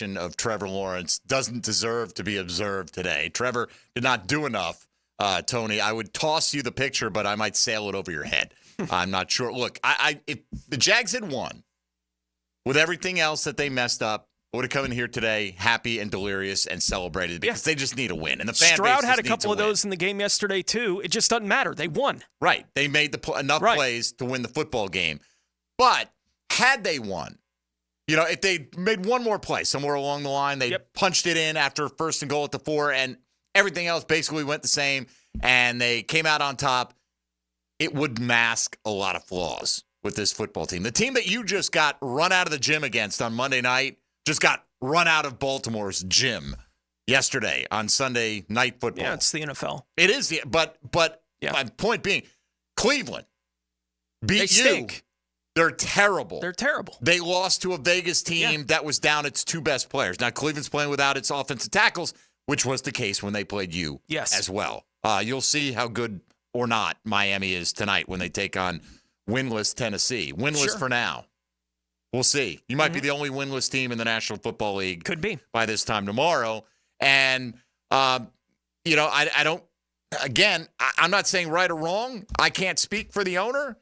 of Trevor Lawrence doesn't deserve to be observed today. Trevor did not do enough, Tony. I would toss you the picture, but I might sail it over your head. I'm not sure. Look, if the Jags had won with everything else that they messed up, I would have come in here today happy and delirious and celebrated because they just need a win. And the fan Stroud base had a couple of those in the game yesterday, too. It just doesn't matter. They won. Right. They made enough plays to win the football game. But had they won, if they made one more play somewhere along the line, they punched it in after first and goal at the 4, and everything else basically went the same, and they came out on top, it would mask a lot of flaws with this football team. The team that you just got run out of the gym against on Monday night just got run out of Baltimore's gym yesterday on Sunday Night Football. Yeah, it's the NFL. It is, but my point being, Cleveland beat they stink. They're terrible. They're terrible. They lost to a Vegas team that was down its 2 best players. Now, Cleveland's playing without its offensive tackles, which was the case when they played you as well. You'll see how good or not Miami is tonight when they take on winless Tennessee. Winless for now. We'll see. You might be the only winless team in the National Football League. Could be. By this time tomorrow. And, I don't, again, I'm not saying right or wrong. I can't speak for the owner.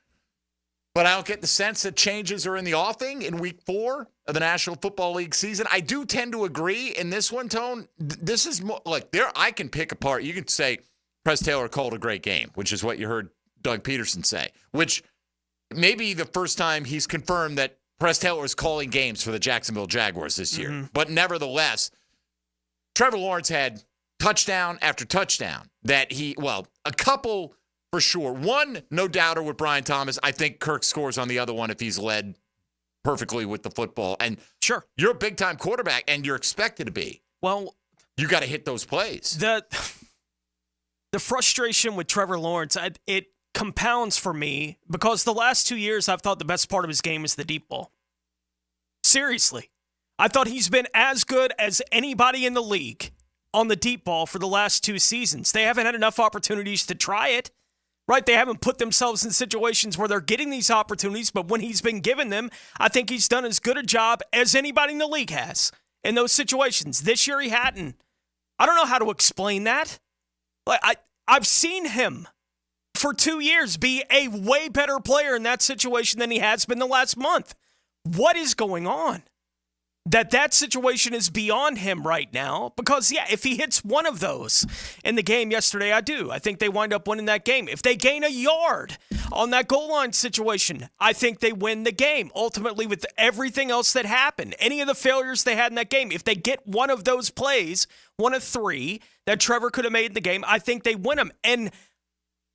But I don't get the sense that changes are in the offing in week 4 of the National Football League season. I do tend to agree in this one, Tone. This is more, look, I can pick apart. You can say Press Taylor called a great game, which is what you heard Doug Peterson say, which may be the first time he's confirmed that Press Taylor is calling games for the Jacksonville Jaguars this year. But nevertheless, Trevor Lawrence had touchdown after touchdown that a couple for sure. One, no doubter with Brian Thomas. I think Kirk scores on the other one if he's led perfectly with the football. And you're a big-time quarterback, and you're expected to be. Well, you got to hit those plays. The frustration with Trevor Lawrence, it compounds for me because the last 2 years I've thought the best part of his game is the deep ball. Seriously. I thought he's been as good as anybody in the league on the deep ball for the last 2 seasons. They haven't had enough opportunities to try it. Right, they haven't put themselves in situations where they're getting these opportunities, but when he's been given them, I think he's done as good a job as anybody in the league has in those situations. This year he hadn't. I don't know how to explain that. I've seen him for 2 years be a way better player in that situation than he has been the last month. What is going on? That situation is beyond him right now because, if he hits one of those in the game yesterday, I think they wind up winning that game. If they gain a yard on that goal line situation, I think they win the game. Ultimately, with everything else that happened, any of the failures they had in that game, if they get one of those plays, one of 3 that Trevor could have made in the game, I think they win them. And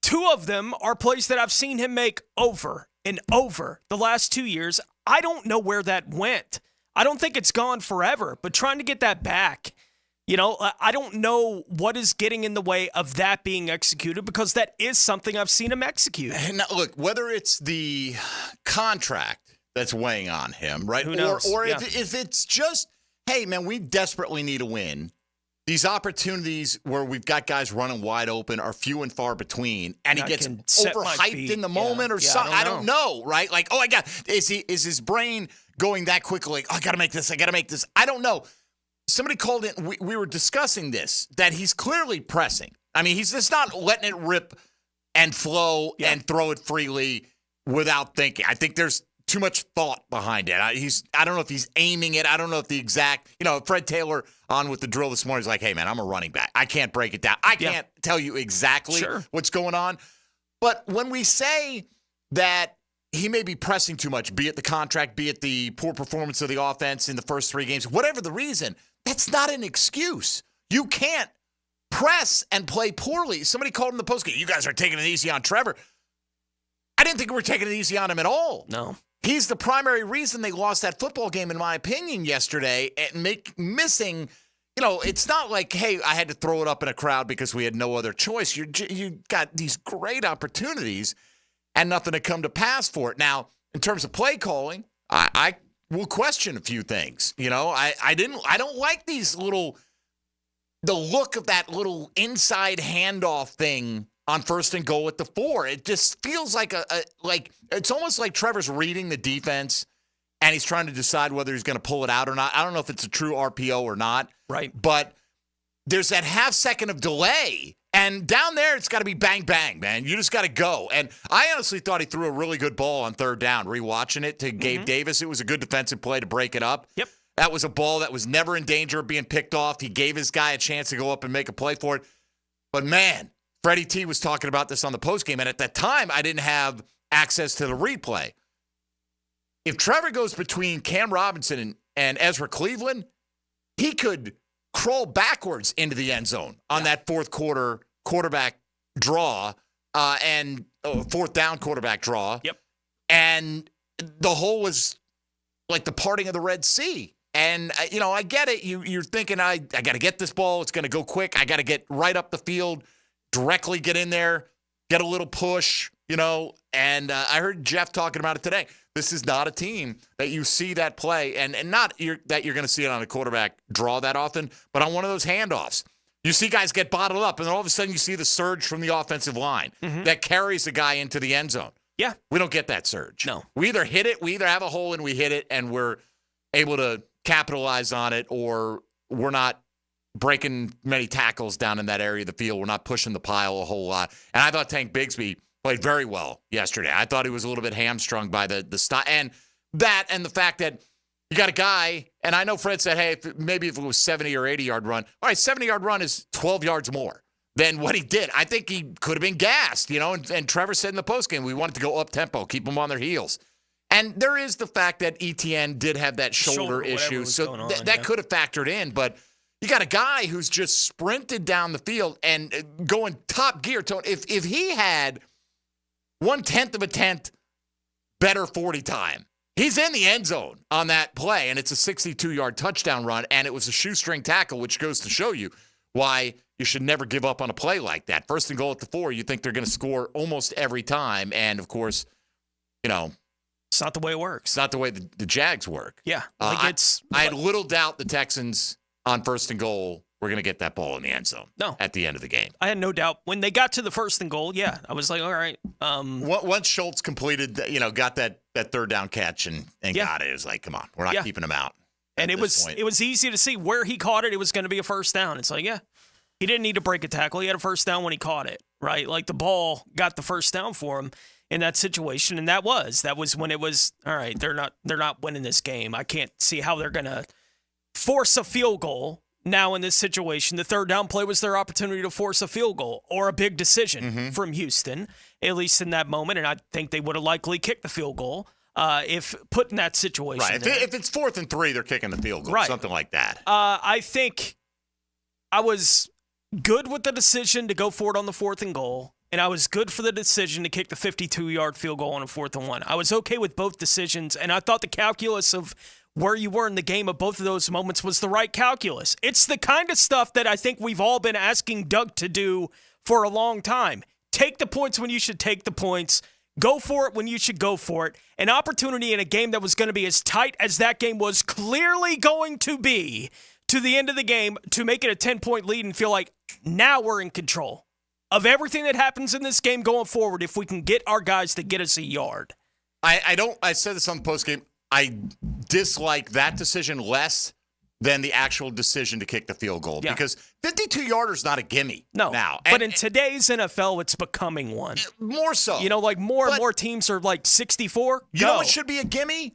2 of them are plays that I've seen him make over and over the last 2 years. I don't know where that went. I don't think it's gone forever, but trying to get that back, I don't know what is getting in the way of that being executed because that is something I've seen him execute. Now, look, whether it's the contract that's weighing on him, right? Who knows? Or if it's just, hey, man, we desperately need a win. These opportunities where we've got guys running wide open are few and far between, and he gets overhyped in the moment or something. I don't know, right? Like, oh, my God, is his brain going that quickly? Like, oh, I got to make this. I don't know. Somebody called in. We were discussing this, that he's clearly pressing. I mean, he's just not letting it rip and flow and throw it freely without thinking. I think there's too much thought behind it. I don't know if he's aiming it. I don't know if the exact, Fred Taylor on with the drill this morning is like, hey, man, I'm a running back. I can't break it down. I can't tell you exactly what's going on. But when we say that he may be pressing too much, be it the contract, be it the poor performance of the offense in the first 3 games, whatever the reason, that's not an excuse. You can't press and play poorly. Somebody called in the postgame, you guys are taking it easy on Trevor. I didn't think we were taking it easy on him at all. No. He's the primary reason they lost that football game, in my opinion, yesterday. And missing, it's not like, hey, I had to throw it up in a crowd because we had no other choice. You got these great opportunities and nothing to come to pass for it. Now, in terms of play calling, I will question a few things. I don't like these the look of that little inside handoff thing on first and goal at the 4. It just feels like it's almost like Trevor's reading the defense and he's trying to decide whether he's going to pull it out or not. I don't know if it's a true RPO or not. Right. But there's that half second of delay. And down there, it's got to be bang, bang, man. You just got to go. And I honestly thought he threw a really good ball on third down, rewatching it to Gabe Davis. It was a good defensive play to break it up. Yep. That was a ball that was never in danger of being picked off. He gave his guy a chance to go up and make a play for it. But, man, Freddie T was talking about this on the postgame. And at that time, I didn't have access to the replay. If Trevor goes between Cam Robinson and Ezra Cleveland, he could crawl backwards into the end zone on that fourth quarter quarterback draw and fourth down quarterback draw. Yep. And the hole was like the parting of the Red Sea. And, I get it. You're thinking, I got to get this ball. It's going to go quick. I got to get right up the field, directly get in there, get a little push, And I heard Jeff talking about it today. This is not a team that you see that play, and not that you're going to see it on a quarterback draw that often, but on one of those handoffs. You see guys get bottled up, and then all of a sudden you see the surge from the offensive line that carries the guy into the end zone. Yeah. We don't get that surge. No. We either hit it, we either have a hole and we hit it, and we're able to capitalize on it, or we're not breaking many tackles down in that area of the field. We're not pushing the pile a whole lot. And I thought Tank Bigsby played very well yesterday. I thought he was a little bit hamstrung by the style. And the fact that you got a guy, and I know Fred said, hey, maybe if it was 70 or 80-yard run. All right, 70-yard run is 12 yards more than what he did. I think he could have been gassed, and Trevor said in the postgame, we wanted to go up-tempo, keep them on their heels. And there is the fact that ETN did have that shoulder issue, so that could have factored in. But you got a guy who's just sprinted down the field and going top gear. If he had 1/10 of a tenth better 40 time, he's in the end zone on that play, and it's a 62-yard touchdown run, and it was a shoestring tackle, which goes to show you why you should never give up on a play like that. First and goal at the 4, you think they're going to score almost every time, and, of course, it's not the way it works. It's not the way the Jags work. Yeah. I had little doubt the Texans on first and goal were going to get that ball in the end zone at the end of the game. I had no doubt. When they got to the first and goal, I was like, all right. Once Schultz completed, got that third down catch and got it, it was like, come on, we're not keeping him out. And it was easy to see where he caught it. It was going to be a first down. It's like, he didn't need to break a tackle. He had a first down when he caught it, right? Like the ball got the first down for him in that situation, and that was when it was, all right, they're not winning this game. I can't see how they're going to force a field goal now in this situation. The third down play was their opportunity to force a field goal or a big decision from Houston, at least in that moment, and I think they would have likely kicked the field goal if put in that situation. Right. If it's 4th and 3, they're kicking the field goal, something like that. I think I was good with the decision to go for it on the 4th and goal, and I was good for the decision to kick the 52-yard field goal on a 4th and 1. I was okay with both decisions, and I thought the calculus of where you were in the game of both of those moments was the right calculus. It's the kind of stuff that I think we've all been asking Doug to do for a long time. Take the points when you should take the points. Go for it when you should go for it. An opportunity in a game that was going to be as tight as that game was clearly going to be to the end of the game to make it a 10-point lead and feel like now we're in control of everything that happens in this game going forward if we can get our guys to get us a yard. I said this on the postgame. I dislike that decision less than the actual decision to kick the field goal because 52-yarder is not a gimme now. But in today's NFL, it's becoming one. More so. More and more teams are like 64. You know what should be a gimme?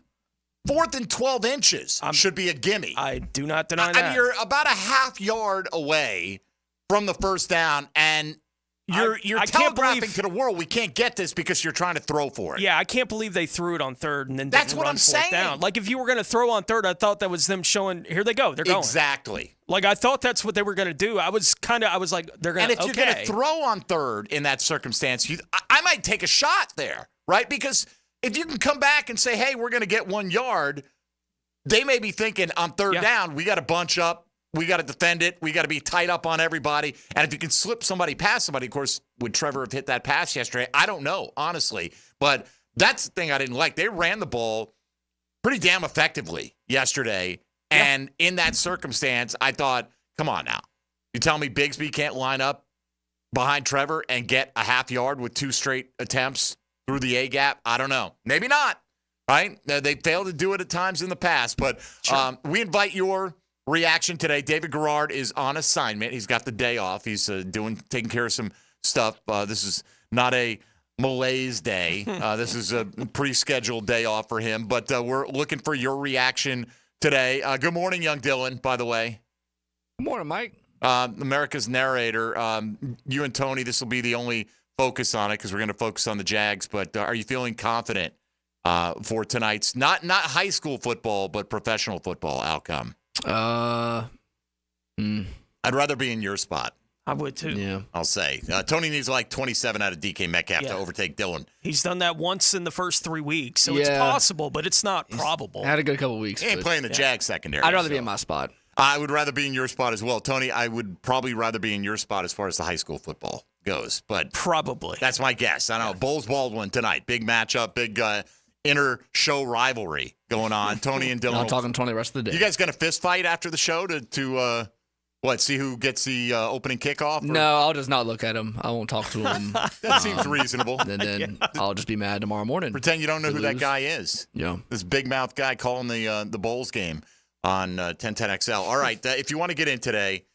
4th and 12 inches should be a gimme. I do not deny that. I mean, you're about a half yard away from the first down, and You're telegraphing to the world we can't get this because you're trying to throw for it. Yeah, I can't believe they threw it on third and then that's didn't what run I'm saying. Down. Like if you were going to throw on third, I thought that was them showing here they go, they're going. Exactly. Like I thought that's what they were going to do. I was like they're going to. And if you're going to throw on third in that circumstance, I might take a shot there, right? Because if you can come back and say, hey, we're going to get 1 yard, they may be thinking on third down we got to bunch up. We got to defend it. We got to be tight up on everybody. And if you can slip somebody past somebody, of course, would Trevor have hit that pass yesterday? I don't know, honestly. But that's the thing I didn't like. They ran the ball pretty damn effectively yesterday. And in that circumstance, I thought, come on now. You tell me Bigsby can't line up behind Trevor and get a half yard with 2 straight attempts through the A-gap? I don't know. Maybe not. right? They failed to do it at times in the past, but sure. We invite your reaction today. David Garrard is on assignment. He's got the day off. He's taking care of some stuff. This is not a malaise day. This is a pre-scheduled day off for him, but we're looking for your reaction today. Good morning, young Dylan, by the way. Good morning, Mike. America's narrator. You and Tony, this will be the only focus on it because we're going to focus on the Jags, but are you feeling confident for tonight's not high school football, but professional football outcome? I'd rather be in your spot. I would too. Yeah, I'll say. Tony needs like 27 out of DK Metcalf to overtake Dylan. He's done that once in the first 3 weeks, so it's possible, but it's not probable. Had a good couple weeks. He ain't playing the Jags secondary. I'd rather be in my spot. I would rather be in your spot as well. Tony, I would probably rather be in your spot as far as the high school football goes. But probably. That's my guess. I don't know. Bowles-Baldwin tonight. Big matchup, big inter-show rivalry going on. Tony and Dylan. I'm talking Tony the rest of the day. You guys going to fist fight after the show to see who gets the opening kickoff? Or? No, I'll just not look at him. I won't talk to him. That seems reasonable. And then I'll just be mad tomorrow morning. Pretend you don't know who that guy is. Yeah. This big mouth guy calling the Bowls game on 1010XL. All right, if you want to get in today,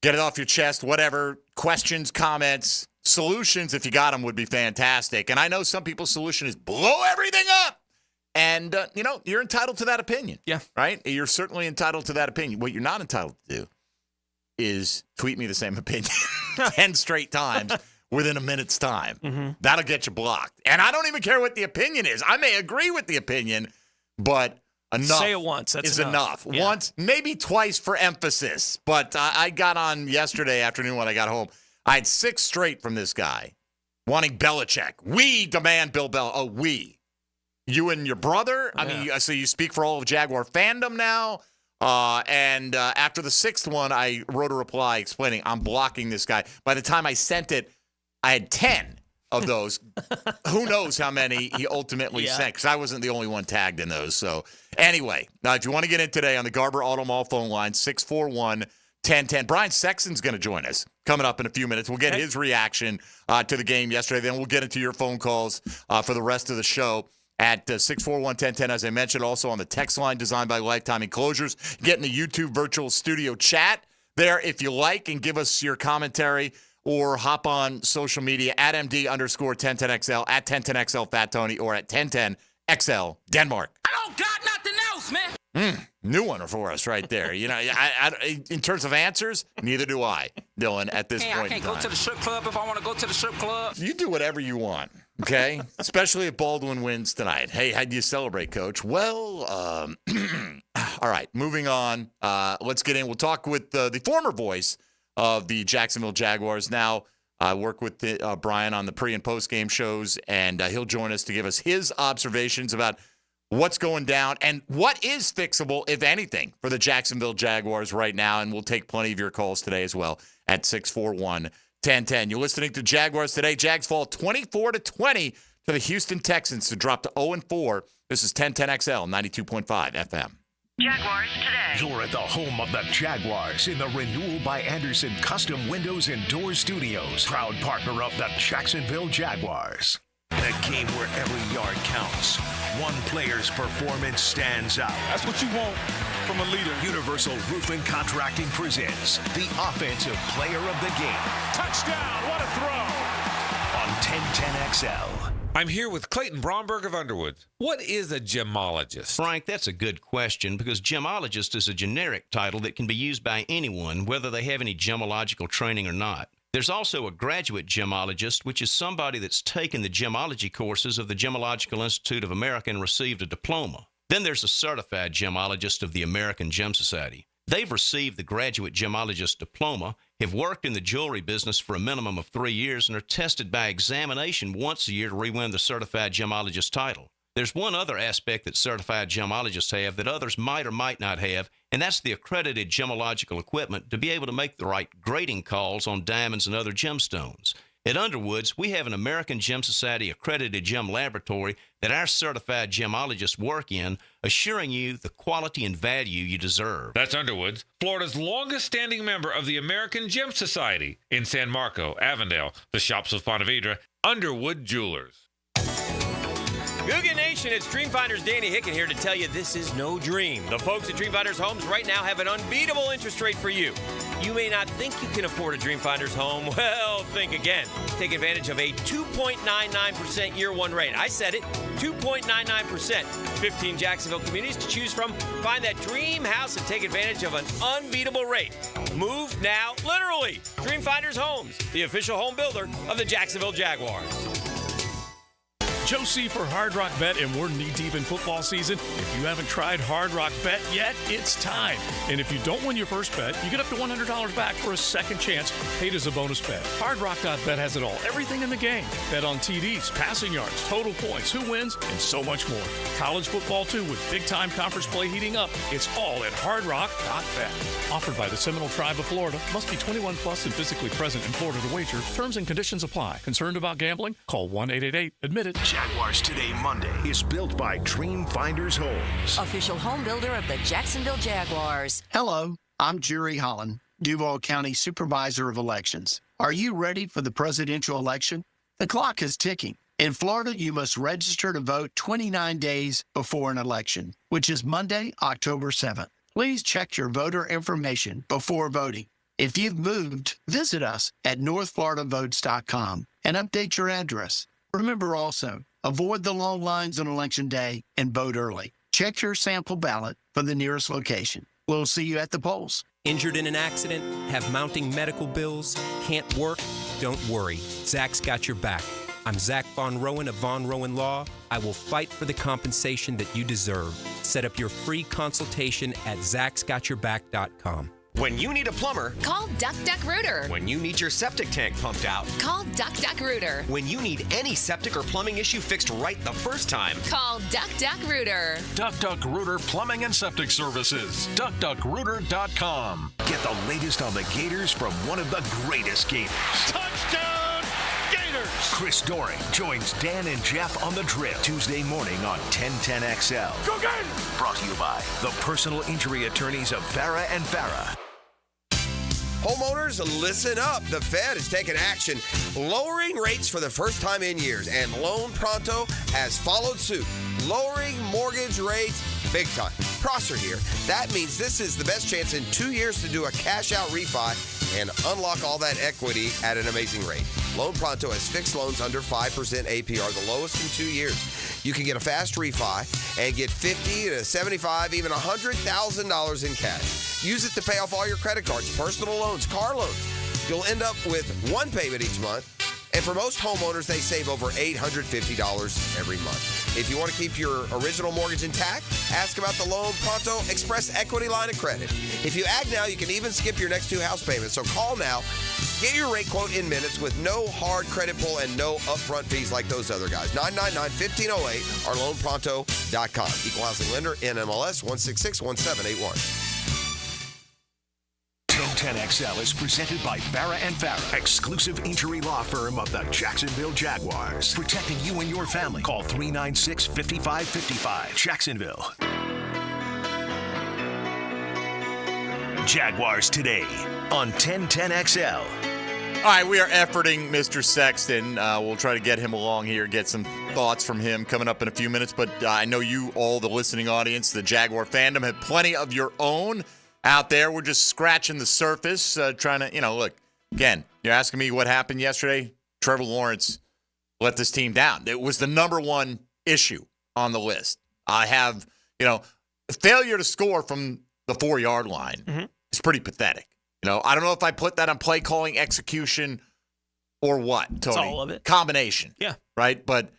get it off your chest, whatever. Questions, comments, solutions, if you got them, would be fantastic. And I know some people's solution is blow everything up. And, you're entitled to that opinion. Yeah. Right? You're certainly entitled to that opinion. What you're not entitled to do is tweet me the same opinion 10 straight times within a minute's time. Mm-hmm. That'll get you blocked. And I don't even care what the opinion is. I may agree with the opinion, but enough. Say it once. That's enough. Yeah. Once, maybe twice for emphasis. But I got on yesterday afternoon when I got home. I had 6 straight from this guy wanting Belichick. We demand Bill Belichick. Oh, we. You and your brother? Yeah. I mean, so you speak for all of Jaguar fandom now? And after the 6th one, I wrote a reply explaining I'm blocking this guy. By the time I sent it, I had 10 of those. Who knows how many he ultimately sent, because I wasn't the only one tagged in those. So anyway, now if you want to get in today on the Garber Auto Mall phone line, 641-1010. Brian Sexton's going to join us coming up in a few minutes. We'll get his reaction to the game yesterday. Then we'll get into your phone calls for the rest of the show at 641-1010, as I mentioned, also on the text line designed by Lifetime Enclosures. Get in the YouTube virtual studio chat there if you like, and give us your commentary, or hop on social media at MD_1010XL, at 1010XL Fat Tony, or at 1010XL Denmark. I don't got nothing else, man. New one for us right there. I, in terms of answers, neither do I, Dylan, at this point in time. I can't go to the strip club if I want to go to the strip club. You do whatever you want, okay? Especially if Baldwin wins tonight. Hey, how do you celebrate, Coach? Well, all right, moving on. Let's get in. We'll talk with the former voice of the Jacksonville Jaguars. Now I work with Brian on the pre- and post-game shows, and he'll join us to give us his observations about what's going down and what is fixable, if anything, for the Jacksonville Jaguars right now. And we'll take plenty of your calls today as well at 641-1010. You're listening to Jaguars Today. Jags fall 24-20 to the Houston Texans to drop to 0-4. This is 1010XL 92.5 FM. Jaguars Today. You're at the home of the Jaguars in the Renewal by Anderson Custom Windows and Doors Studios. Proud partner of the Jacksonville Jaguars. The game where every yard counts. One player's performance stands out. That's what you want from a leader. Universal Roofing Contracting presents the Offensive Player of the Game. Touchdown, what a throw. On 1010XL. I'm here with Clayton Bromberg of Underwood. What is a gemologist? Frank, that's a good question, because gemologist is a generic title that can be used by anyone, whether they have any gemological training or not. There's also a graduate gemologist, which is somebody that's taken the gemology courses of the Gemological Institute of America and received a diploma. Then there's a certified gemologist of the American Gem Society. They've received the graduate gemologist diploma, have worked in the jewelry business for a minimum of 3 years, and are tested by examination once a year to re-win the certified gemologist title. There's one other aspect that certified gemologists have that others might or might not have, and that's the accredited gemological equipment to be able to make the right grading calls on diamonds and other gemstones. At Underwood's, we have an American Gem Society accredited gem laboratory that our certified gemologists work in, assuring you the quality and value you deserve. That's Underwood's, Florida's longest-standing member of the American Gem Society in San Marco, Avondale, the shops of Ponte Vedra, Underwood Jewelers. Googie Nation, it's Dreamfinders Danny Hicken here to tell you this is no dream. The folks at Dreamfinders Homes right now have an unbeatable interest rate for you. You may not think you can afford a Dreamfinders home. Well, think again. Take advantage of a 2.99% year one rate. I said it, 2.99%. 15 Jacksonville communities to choose from. Find that dream house and take advantage of an unbeatable rate. Move now, literally. Dreamfinders Homes, the official home builder of the Jacksonville Jaguars. Joe C. for Hard Rock Bet, and we're knee-deep in football season. If you haven't tried Hard Rock Bet yet, it's time. And if you don't win your first bet, you get up to $100 back for a second chance, paid as a bonus bet. HardRock.bet has it all, everything in the game. Bet on TDs, passing yards, total points, who wins, and so much more. College football, too, with big-time conference play heating up. It's all at HardRock.bet. Offered by the Seminole Tribe of Florida. Must be 21 plus and physically present in Florida to wager. Terms and conditions apply. Concerned about gambling? Call 1-888-ADMIT-IT. Jaguars Today Monday is built by Dreamfinders Homes. Official home builder of the Jacksonville Jaguars. Hello, I'm Jerry Holland, Duval County Supervisor of Elections. Are you ready for the presidential election? The clock is ticking. In Florida, you must register to vote 29 days before an election, which is Monday, October 7th. Please check your voter information before voting. If you've moved, visit us at northfloridavotes.com and update your address. Remember also, avoid the long lines on Election Day and vote early. Check your sample ballot for the nearest location. We'll see you at the polls. Injured in an accident? Have mounting medical bills? Can't work? Don't worry. Zach's got your back. I'm Zach Von Rowan of Von Rowan Law. I will fight for the compensation that you deserve. Set up your free consultation at zachsgotyourback.com. When you need a plumber, call Duck Duck Rooter. When you need your septic tank pumped out, call Duck Duck Rooter. When you need any septic or plumbing issue fixed right the first time, call Duck Duck Rooter. Duck Duck Rooter Plumbing and Septic Services. DuckDuckRooter.com. Get the latest on the Gators from one of the greatest Gators. Touchdown, Gators! Chris Doring joins Dan and Jeff on the Drill Tuesday morning on 1010XL. Go Gators! Brought to you by the personal injury attorneys of Farah and Farah. Homeowners, listen up. The Fed is taking action, lowering rates for the first time in years, and Loan Pronto has followed suit, lowering mortgage rates big time. Prosser here. That means this is the best chance in 2 years to do a cash-out refi and unlock all that equity at an amazing rate. Loan Pronto has fixed loans under 5% APR, the lowest in 2 years. You can get a fast refi and get $50,000 to $75,000, even $100,000 in cash. Use it to pay off all your credit cards, personal loans, car loans. You'll end up with one payment each month. And for most homeowners, they save over $850 every month. If you want to keep your original mortgage intact, ask about the Loan Pronto Express Equity Line of Credit. If you act now, you can even skip your next 2 house payments. So call now. Get your rate quote in minutes with no hard credit pull and no upfront fees like those other guys. 999-1508 or loanpronto.com. Equal housing lender, NMLS 1661781. 1010XL is presented by Farah and Farah, exclusive injury law firm of the Jacksonville Jaguars. Protecting you and your family. Call 396-5555. Jacksonville. Jaguars Today on 1010XL. All right, we are efforting Mr. Sexton. We'll try to get him along here, get some thoughts from him coming up in a few minutes. But I know you, all the listening audience, the Jaguar fandom, have plenty of your own out there. We're just scratching the surface, trying to, look, again, you're asking me what happened yesterday. Trevor Lawrence let this team down. It was the number one issue on the list. I have, failure to score from the 4-yard line is pretty pathetic. I don't know if I put that on play calling, execution, or what, Tony. It's all of it. Combination. Yeah. Right? But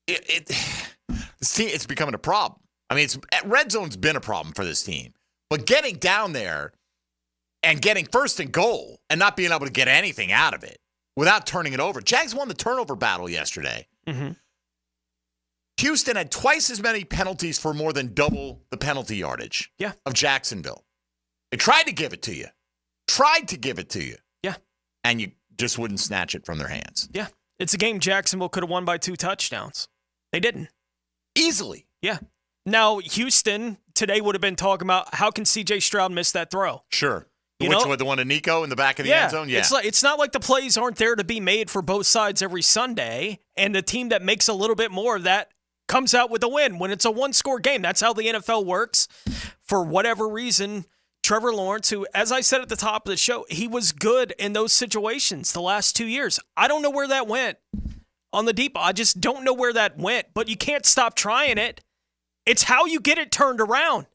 this team, it's becoming a problem. I mean, red zone's been a problem for this team. But getting down there and getting first and goal and not being able to get anything out of it without turning it over. Jags won the turnover battle yesterday. Mm-hmm. Houston had twice as many penalties for more than double the penalty yardage of Jacksonville. They tried to give it to you. Yeah. And you just wouldn't snatch it from their hands. Yeah. It's a game Jacksonville could have won by 2 touchdowns. They didn't. Easily. Yeah. Now, Houston today would have been talking about how can C.J. Stroud miss that throw? Sure. You Which know? one, the one to Nico in the back of the end zone? Yeah. It's not like the plays aren't there to be made for both sides every Sunday, and the team that makes a little bit more of that comes out with a win. When it's a one-score game, that's how the NFL works. For whatever reason, Trevor Lawrence, who, as I said at the top of the show, he was good in those situations the last 2 years. I don't know where that went on the deep. I just don't know where that went, but you can't stop trying it. It's how you get it turned around.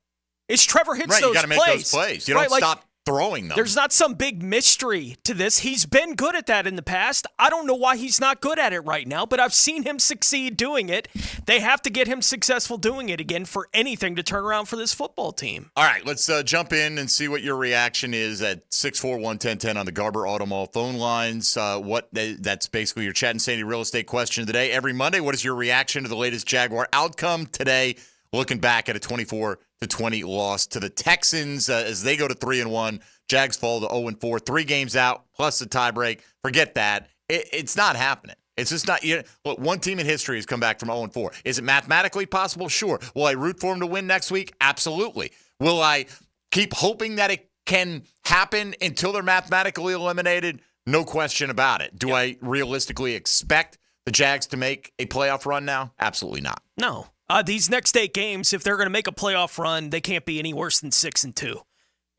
It's Trevor hits those plays. You got to make those plays. You don't stop throwing them. There's not some big mystery to this. He's been good at that in the past. I don't know why he's not good at it right now, but I've seen him succeed doing it. They have to get him successful doing it again for anything to turn around for this football team. All right, let's jump in and see what your reaction is at 641-1010 on the Garber Auto Mall phone lines. That's basically your Chat and Sandy real estate question of the day. Every Monday, what is your reaction to the latest Jaguar outcome today? Looking back at a 24-20 loss to the Texans as they go to 3-1. Jags fall to 0-4, 3 games out plus the tiebreak. Forget that. It's not happening. It's just not. Look, one team in history has come back from 0-4. Is it mathematically possible? Sure. Will I root for them to win next week? Absolutely. Will I keep hoping that it can happen until they're mathematically eliminated? No question about it. Do I realistically expect the Jags to make a playoff run now? Absolutely not. No. These next 8 games, if they're going to make a playoff run, they can't be any worse than 6-2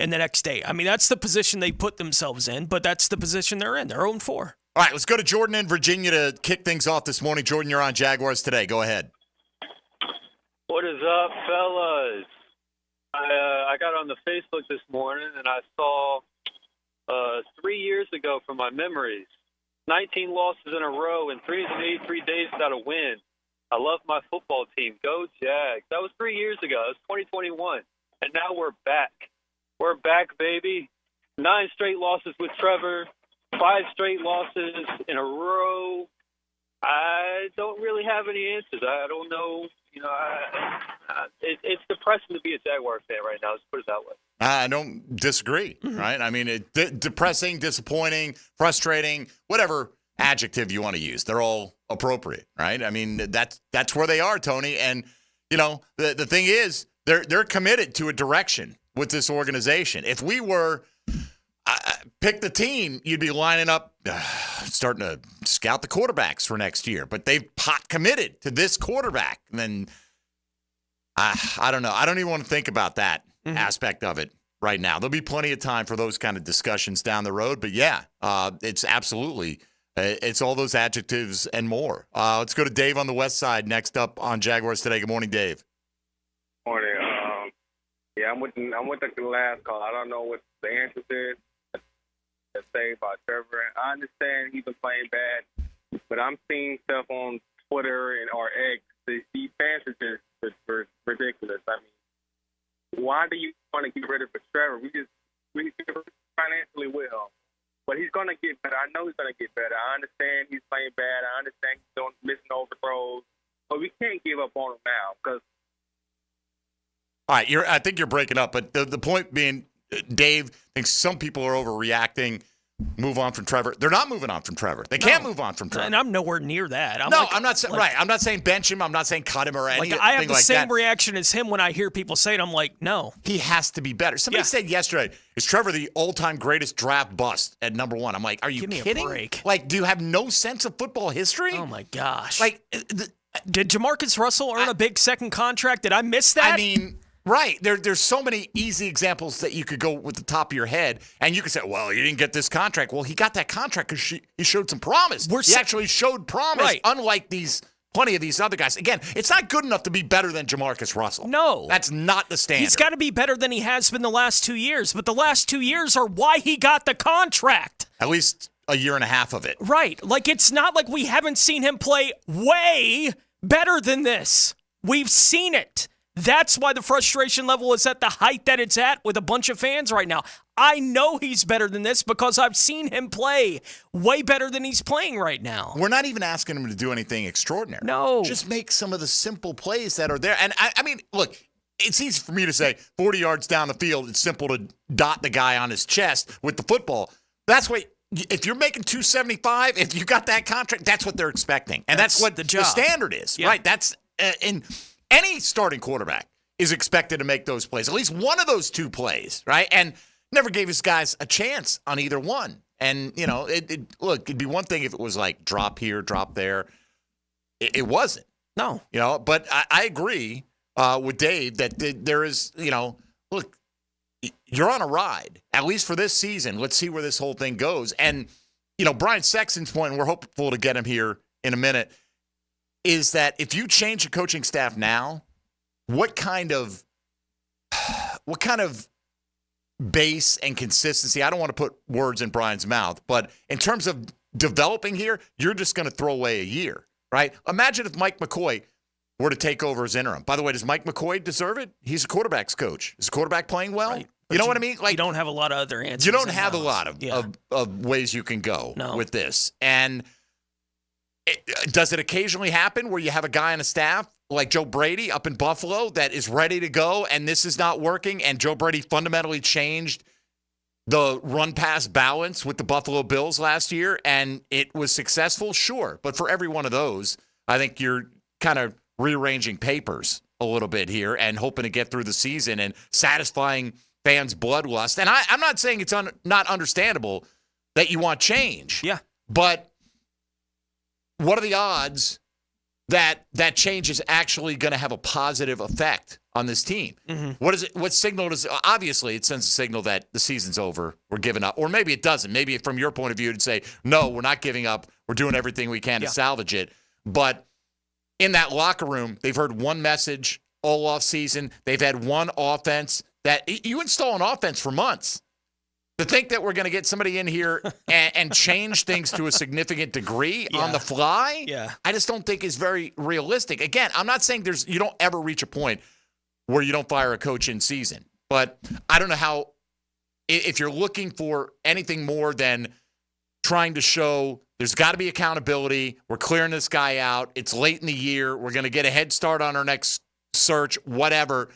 in the next 8. I mean, that's the position they put themselves in, but that's the position they're in. They're 0-4. All right, let's go to Jordan in Virginia to kick things off this morning. Jordan, you're on Jaguars Today. Go ahead. What is up, fellas? I got on the Facebook this morning, and I saw 3 years ago from my memories, 19 losses in a row and 383 days without a win. I love my football team. Go Jags. That was 3 years ago. It was 2021. And now we're back. We're back, baby. 9 straight losses with Trevor. 5 straight losses in a row. I don't really have any answers. I don't know. It's depressing to be a Jaguar fan right now. Let's put it that way. I don't disagree, right? I mean, depressing, disappointing, frustrating, whatever adjective you want to use. They're all appropriate, right? I mean, that's where they are, Tony. And, the thing is, they're committed to a direction with this organization. If we were pick the team, you'd be lining up, starting to scout the quarterbacks for next year. But they've pot committed to this quarterback. And then, I don't know. I don't even want to think about that aspect of it right now. There'll be plenty of time for those kind of discussions down the road. But, yeah, it's absolutely it's all those adjectives and more. Let's go to Dave on the west side next up on Jaguars Today. Good morning, Dave. Morning. Yeah, I'm with the last call. I don't know what the answer is to say about Trevor. I understand he's been playing bad, but I'm seeing stuff on Twitter or X. These fans are just ridiculous. I mean, why do you want to get rid of Trevor? We financially will. But he's going to get better. I know he's going to get better. I understand he's playing bad. I understand he's missing overthrows. But we can't give up on him now because. All right, I think you're breaking up. But the point being, Dave thinks some people are overreacting. Move on from Trevor. They're not moving on from Trevor. They can't move on from Trevor. And I'm nowhere near that. I'm not saying right. I'm not saying bench him. I'm not saying cut him or anything like that. I have the same reaction as him when I hear people say it. I'm like, no. He has to be better. Somebody said yesterday, is Trevor the all-time greatest draft bust at number 1? I'm like, are you kidding? Give me a break. Like, do you have no sense of football history? Oh, my gosh. Like, did Jamarcus Russell earn a big second contract? Did I miss that? I mean, right. There's so many easy examples that you could go with the top of your head, and you could say, well, you didn't get this contract. Well, he got that contract because he showed some promise. He actually showed promise, unlike plenty of these other guys. Again, it's not good enough to be better than Jamarcus Russell. No. That's not the standard. He's got to be better than he has been the last 2 years, but the last 2 years are why he got the contract. At least a year and a half of it. Right. Like, it's not like we haven't seen him play way better than this. We've seen it. That's why the frustration level is at the height that it's at with a bunch of fans right now. I know he's better than this because I've seen him play way better than he's playing right now. We're not even asking him to do anything extraordinary. No. Just make some of the simple plays that are there. And I mean, look, it's easy for me to say 40 yards down the field, it's simple to dot the guy on his chest with the football. That's what, if you're making $275, if you got that contract, that's what they're expecting. And that's what the standard is, right? That's in any starting quarterback is expected to make those plays, at least one of those 2 plays, right? And never gave his guys a chance on either one. And, look, it'd be one thing if it was like drop here, drop there. It wasn't. No. But I agree with Dave that there is, look, you're on a ride, at least for this season. Let's see where this whole thing goes. And, Brian Sexton's point, and we're hopeful to get him here in a minute, is that if you change the coaching staff now, what kind of base and consistency, I don't want to put words in Brian's mouth, but in terms of developing here, you're just going to throw away a year, right? Imagine if Mike McCoy were to take over as interim. By the way, does Mike McCoy deserve it? He's a quarterback's coach. Is the quarterback playing well? Right. You know what I mean? Like, you don't have a lot of other answers. You don't have a lot of ways you can go with this. And does it occasionally happen where you have a guy on a staff like Joe Brady up in Buffalo that is ready to go and this is not working, and Joe Brady fundamentally changed the run-pass balance with the Buffalo Bills last year and it was successful? Sure. But for every one of those, I think you're kind of rearranging papers a little bit here and hoping to get through the season and satisfying fans' bloodlust. And I'm not saying it's not understandable that you want change. Yeah. But what are the odds that change is actually going to have a positive effect on this team? Mm-hmm. What signal does – obviously, it sends a signal that the season's over, we're giving up. Or maybe it doesn't. Maybe from your point of view, it'd say, no, we're not giving up. We're doing everything we can to salvage it. But in that locker room, they've heard one message all offseason. They've had one offense that – you install an offense for months. To think that we're going to get somebody in here and change things to a significant degree on the fly, I just don't think is very realistic. Again, I'm not saying you don't ever reach a point where you don't fire a coach in season. But I don't know how, if you're looking for anything more than trying to show there's got to be accountability, we're clearing this guy out, it's late in the year, we're going to get a head start on our next search, whatever.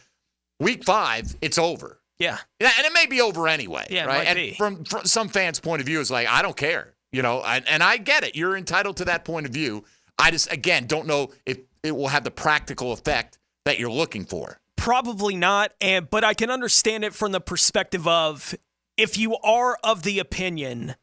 Week 5, it's over. Yeah. And it may be over anyway. Yeah, right? It might and be. From some fans' point of view, it's like, I don't care. And I get it. You're entitled to that point of view. I just, again, don't know if it will have the practical effect that you're looking for. Probably not. But I can understand it from the perspective of if you are of the opinion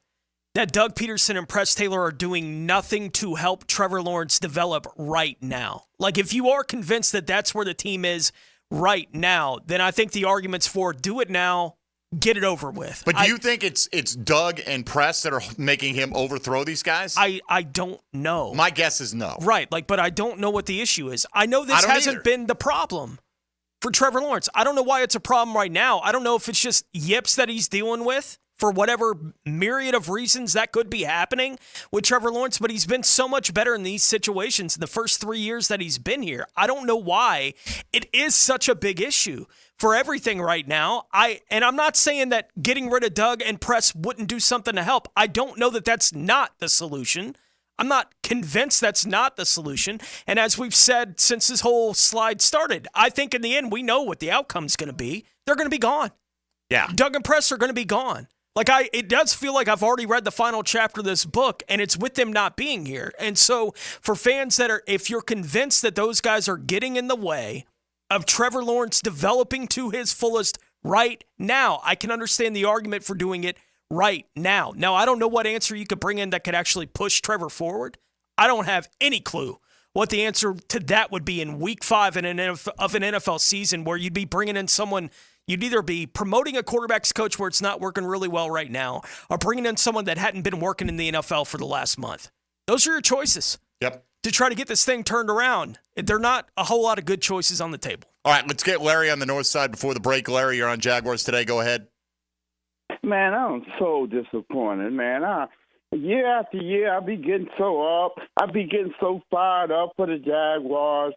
that Doug Peterson and Press Taylor are doing nothing to help Trevor Lawrence develop right now. Like, if you are convinced that that's where the team is right now, then I think the argument's for do it now, get it over with. But do you think it's Doug and Press that are making him overthrow these guys? I don't know. My guess is no. Right, but I don't know what the issue is. I know this hasn't been the problem for Trevor Lawrence. I don't know why it's a problem right now. I don't know if it's just yips that he's dealing with for whatever myriad of reasons that could be happening with Trevor Lawrence, but he's been so much better in these situations in the first 3 years that he's been here. I don't know why it is such a big issue for everything right now. And I'm not saying that getting rid of Doug and Press wouldn't do something to help. I don't know that that's not the solution. I'm not convinced that's not the solution. And as we've said since this whole slide started, I think in the end, we know what the outcome's going to be. They're going to be gone. Yeah. Doug and Press are going to be gone. It does feel like I've already read the final chapter of this book, and it's with them not being here. And so for fans if you're convinced that those guys are getting in the way of Trevor Lawrence developing to his fullest right now, I can understand the argument for doing it right now. Now, I don't know what answer you could bring in that could actually push Trevor forward. I don't have any clue what the answer to that would be in week 5 of an NFL season where you'd be bringing in someone. You'd either be promoting a quarterback's coach where it's not working really well right now or bringing in someone that hadn't been working in the NFL for the last month. Those are your choices. Yep. To try to get this thing turned around. They're not a whole lot of good choices on the table. All right, let's get Larry on the north side before the break. Larry, you're on Jaguars Today. Go ahead. Man, I'm so disappointed, man. Year after year, I be getting so up. I be getting so fired up for the Jaguars.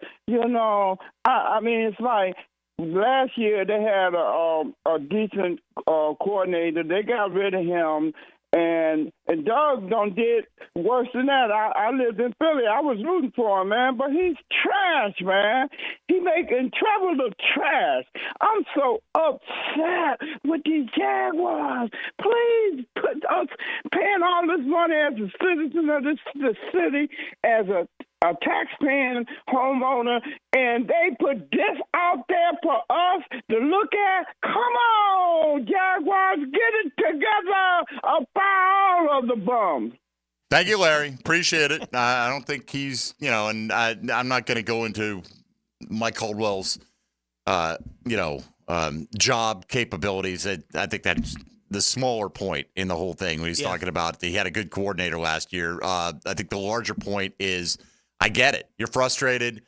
I mean, it's like, last year, they had a decent coordinator. They got rid of him, and Doug did worse than that. I lived in Philly. I was rooting for him, man, but he's trash, man. He making Trevor look trash. I'm so upset with these Jaguars. Please put us paying all this money as a citizen of this city, as a a tax-paying homeowner, and they put this out there for us to look at. Come on, Jaguars, get it together. I'll fire all of the bums. Thank you, Larry. Appreciate it. I don't think he's, and I'm not going to go into Mike Caldwell's, job capabilities. I think that's the smaller point in the whole thing when he's talking about he had a good coordinator last year. I think the larger point is I get it. You're frustrated.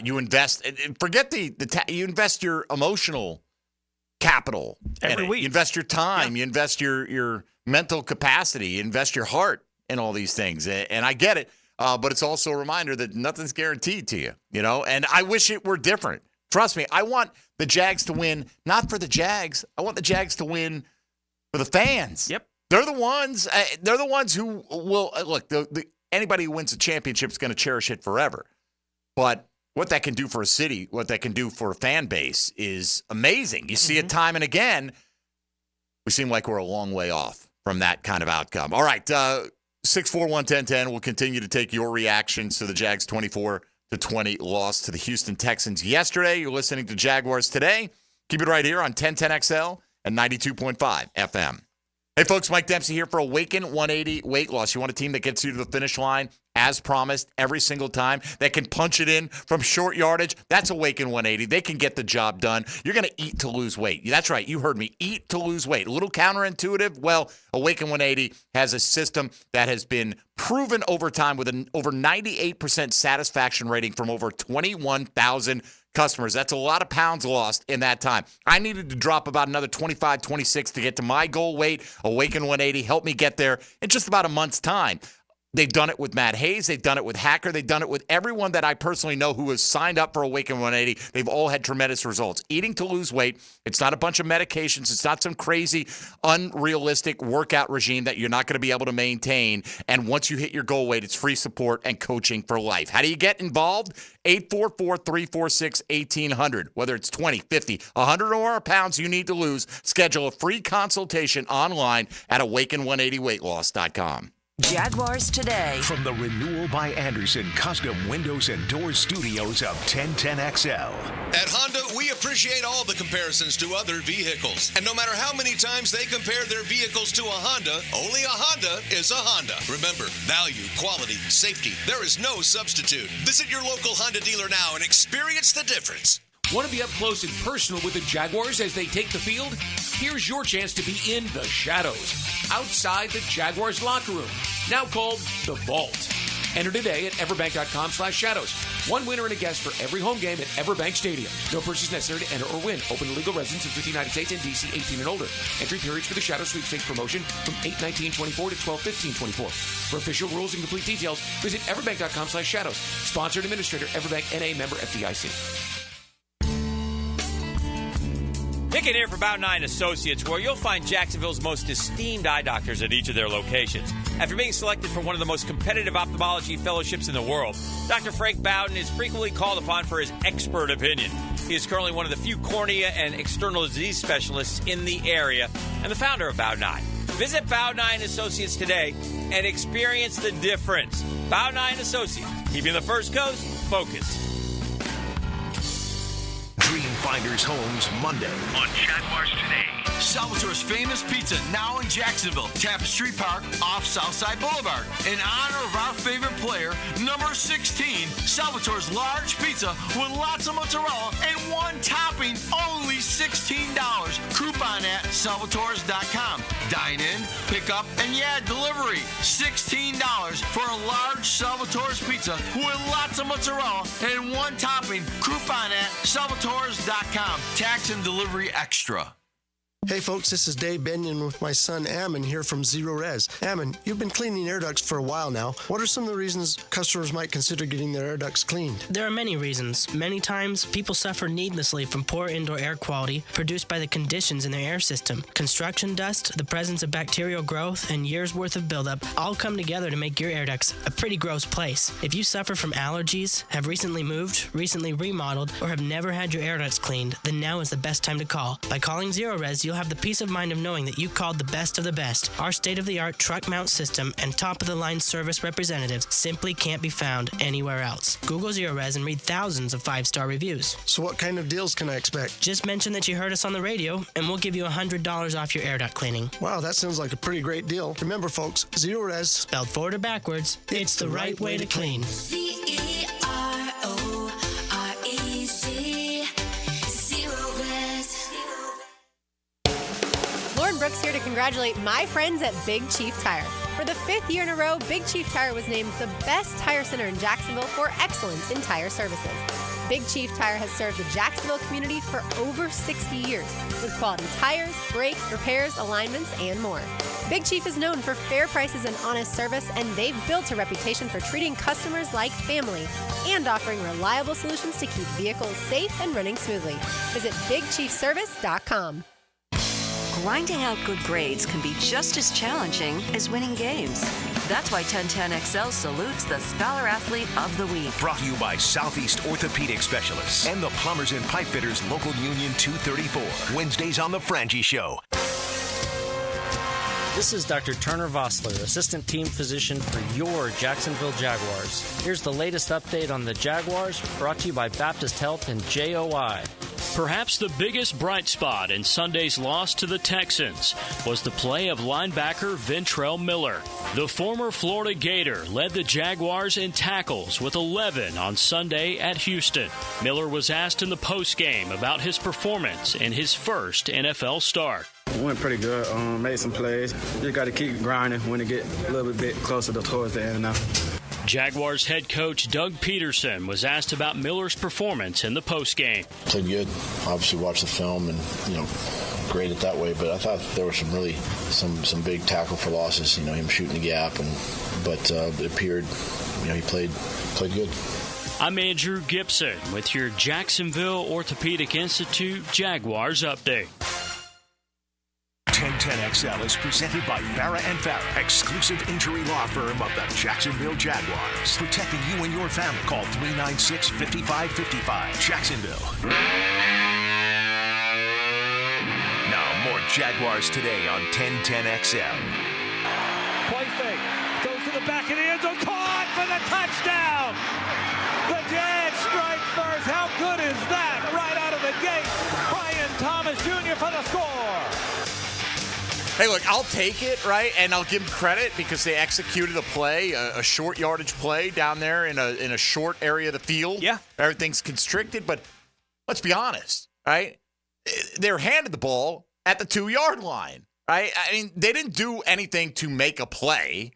You invest. Forget you invest your emotional capital every week. You invest your time. You invest your mental capacity. You invest your heart in all these things. And I get it. But it's also a reminder that nothing's guaranteed to you, and I wish it were different. Trust me, I want the Jags to win, not for the Jags. I want the Jags to win for the fans. Yep. They're the ones. They're the ones who will look. Anybody who wins a championship is going to cherish it forever. But what that can do for a city, what that can do for a fan base, is amazing. You see it time and again. We seem like we're a long way off from that kind of outcome. All right, 641-1010. We'll continue to take your reactions to the Jags 24-20 loss to the Houston Texans yesterday. You're listening to Jaguars Today. Keep it right here on 1010XL and 92.5 FM. Hey, folks, Mike Dempsey here for Awaken 180 Weight Loss. You want a team that gets you to the finish line as promised every single time, that can punch it in from short yardage? That's Awaken 180. They can get the job done. You're going to eat to lose weight. That's right. You heard me. Eat to lose weight. A little counterintuitive. Well, Awaken 180 has a system that has been proven over time with an over 98% satisfaction rating from over 21,000 customers. That's a lot of pounds lost in that time. I needed to drop about another 25, 26 to get to my goal weight. Awaken 180 helped me get there in just about a month's time. They've done it with Matt Hayes. They've done it with Hacker. They've done it with everyone that I personally know who has signed up for Awaken 180. They've all had tremendous results. Eating to lose weight. It's not a bunch of medications. It's not some crazy, unrealistic workout regime that you're not going to be able to maintain. And once you hit your goal weight, it's free support and coaching for life. How do you get involved? 844-346-1800. Whether it's 20, 50, 100 or more pounds you need to lose, schedule a free consultation online at awaken180weightloss.com. Jaguars Today. From the Renewal by Anderson Custom Windows and Doors Studios of 1010XL. At Honda, we appreciate all the comparisons to other vehicles. And no matter how many times they compare their vehicles to a Honda, only a Honda is a Honda. Remember, value, quality, safety, there is no substitute. Visit your local Honda dealer now and experience the difference. Want to be up close and personal with the Jaguars as they take the field? Here's your chance to be in the shadows, outside the Jaguars locker room, now called the Vault. Enter today at everbank.com/shadows. One winner and a guest for every home game at Everbank Stadium. No purchase necessary to enter or win. Open to legal residents of the United States and D.C. 18 and older. Entry periods for the Shadow Sweepstakes promotion from 8/19/24 to 12/15/24. For official rules and complete details, visit everbank.com/shadows. Sponsored administrator, Everbank N.A. member FDIC. Pickett here for Bout 9 Associates, where you'll find Jacksonville's most esteemed eye doctors at each of their locations. After being selected for one of the most competitive ophthalmology fellowships in the world, Dr. Frank Bowden is frequently called upon for his expert opinion. He is currently one of the few cornea and external disease specialists in the area and the founder of Bout 9. Visit Bout 9 Associates today and experience the difference. Bout 9 Associates, keeping the First Coast focused. Dreamfinders Homes Monday on Jaguars Today. Salvatore's famous pizza now in Jacksonville, Tapestry Park off Southside Boulevard. In honor of our favorite player, number 16, Salvatore's large pizza with lots of mozzarella and one topping, only $16. Coupon at salvatores.com. Dine in, pick up, and delivery. $16 for a large Salvatore's pizza with lots of mozzarella and one topping. Coupon at salvatores.com. Tax and delivery extra. Hey folks, this is Dave Benyon with my son Ammon here from Zerorez. Ammon, you've been cleaning air ducts for a while now. What are some of the reasons customers might consider getting their air ducts cleaned? There are many reasons. Many times, people suffer needlessly from poor indoor air quality produced by the conditions in their air system. Construction dust, the presence of bacterial growth, and years' worth of buildup all come together to make your air ducts a pretty gross place. If you suffer from allergies, have recently moved, recently remodeled, or have never had your air ducts cleaned, then now is the best time to call. By calling Zerorez, you'll you'll have the peace of mind of knowing that you called the best of the best. Our state-of-the-art truck mount system and top-of-the-line service representatives simply can't be found anywhere else. Google Zerorez and read thousands of 5-star reviews. So what kind of deals can I expect? Just mention that you heard us on the radio, and we'll give you $100 off your air duct cleaning. Wow, that sounds like a pretty great deal. Remember, folks, Zerorez, spelled forward or backwards, it's the right way to clean. Zerorez. Lauren Brooks here to congratulate my friends at Big Chief Tire. For the 5th year in a row, Big Chief Tire was named the best tire center in Jacksonville for excellence in tire services. Big Chief Tire has served the Jacksonville community for over 60 years with quality tires, brakes, repairs, alignments, and more. Big Chief is known for fair prices and honest service, and they've built a reputation for treating customers like family and offering reliable solutions to keep vehicles safe and running smoothly. Visit BigChiefService.com. Grinding out good grades can be just as challenging as winning games. That's why 1010XL salutes the Scholar Athlete of the Week. Brought to you by Southeast Orthopedic Specialists and the Plumbers and Pipe Fitters Local Union 234. Wednesdays on The Frangie Show. This is Dr. Turner Vossler, Assistant Team Physician for your Jacksonville Jaguars. Here's the latest update on the Jaguars, brought to you by Baptist Health and JOI. Perhaps the biggest bright spot in Sunday's loss to the Texans was the play of linebacker Ventell Miller. The former Florida Gator led the Jaguars in tackles with 11 on Sunday at Houston. Miller was asked in the postgame about his performance in his first NFL start. Went pretty good. Made some plays. Just got to keep grinding when it get a little bit closer towards the end now. Jaguars head coach Doug Peterson was asked about Miller's performance in the postgame. Played good. Obviously watched the film and, graded that way, but I thought there were some really some big tackle for losses, him shooting the gap, but it appeared, he played good. I'm Andrew Gibson with your Jacksonville Orthopedic Institute Jaguars update. 1010XL is presented by Farah and Farah, exclusive injury law firm of the Jacksonville Jaguars. Protecting you and your family. Call 396-5555. Jacksonville. Now more Jaguars Today on 1010XL. Play fake. Goes to the back of the end zone. Caught for the touchdown. The Jags strike first. How good is that? Right out of the gate. Brian Thomas Jr. for the score. Hey, look, I'll take it, right? And I'll give them credit because they executed a play, a short yardage play down there in a short area of the field. Yeah. Everything's constricted, but let's be honest, right? They're handed the ball at the 2-yard line, right? I mean, they didn't do anything to make a play.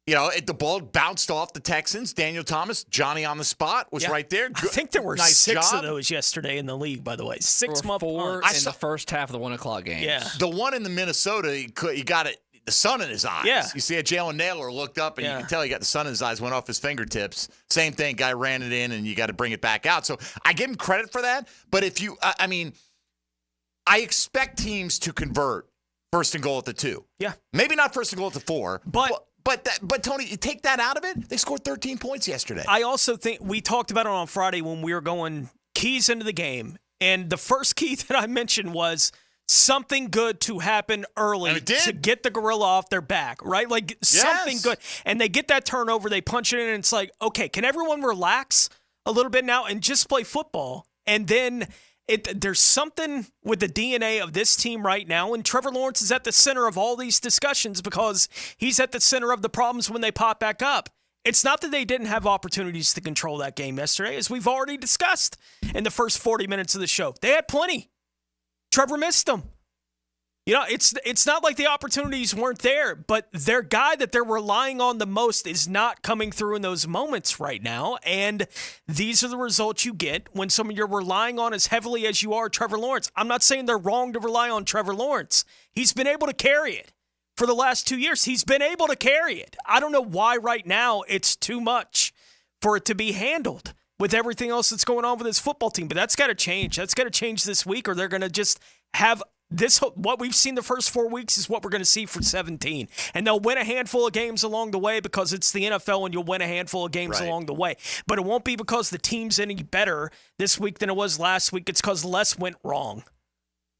The ball bounced off the Texans. Daniel Thomas, Johnny on the spot, was right there. I think there were nice 6 job. of those yesterday in the league, by the way. 6-month 4 in punts. the first half of the 1 o'clock game. Yeah. The one in the Minnesota, he got it, the sun in his eyes. Yeah. You see Jalen Naylor looked up, and you can tell he got the sun in his eyes, went off his fingertips. Same thing, guy ran it in, and you got to bring it back out. So I give him credit for that. But if you, I expect teams to convert first and goal at the 2. Yeah. Maybe not first and goal at the 4. But Tony, you take that out of it, they scored 13 points yesterday. I also think we talked about it on Friday when we were going keys into the game, and the first key that I mentioned was something good to happen early to get the gorilla off their back, right? Like something good. And they get that turnover, they punch it in, and it's like, okay, can everyone relax a little bit now and just play football? And then there's something with the DNA of this team right now, and Trevor Lawrence is at the center of all these discussions because he's at the center of the problems when they pop back up. It's not that they didn't have opportunities to control that game yesterday, as we've already discussed in the first 40 minutes of the show. They had plenty. Trevor missed them. It's not like the opportunities weren't there, but their guy that they're relying on the most is not coming through in those moments right now, and these are the results you get when someone you're relying on as heavily as you are Trevor Lawrence. I'm not saying they're wrong to rely on Trevor Lawrence. He's been able to carry it for the last 2 years. He's been able to carry it. I don't know why right now it's too much for it to be handled with everything else that's going on with this football team, but that's got to change. That's got to change this week, or they're going to just have what we've seen the first 4 weeks is what we're going to see for 17. And they'll win a handful of games along the way because it's the NFL and you'll win a handful of games along the way. But it won't be because the team's any better this week than it was last week. It's because less went wrong.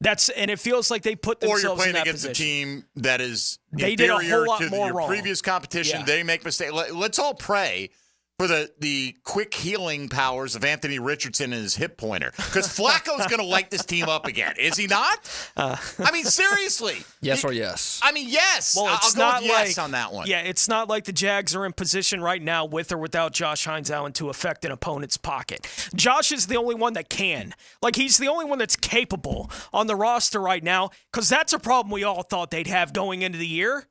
And it feels like they put themselves in that position. Or you're playing against a team that is they did a whole lot to more your wrong. previous competition. Yeah. They make mistakes. Let's all pray for the quick healing powers of Anthony Richardson and his hip pointer. Because Flacco's going to light this team up again. Is he not? I mean, seriously. Yes or yes? I mean, yes. Well, I'll go with yes on that one. Yeah, it's not like the Jags are in position right now with or without Josh Hines-Allen to affect an opponent's pocket. Josh is the only one that can. Like, he's the only one that's capable on the roster right now, because that's a problem we all thought they'd have going into the year.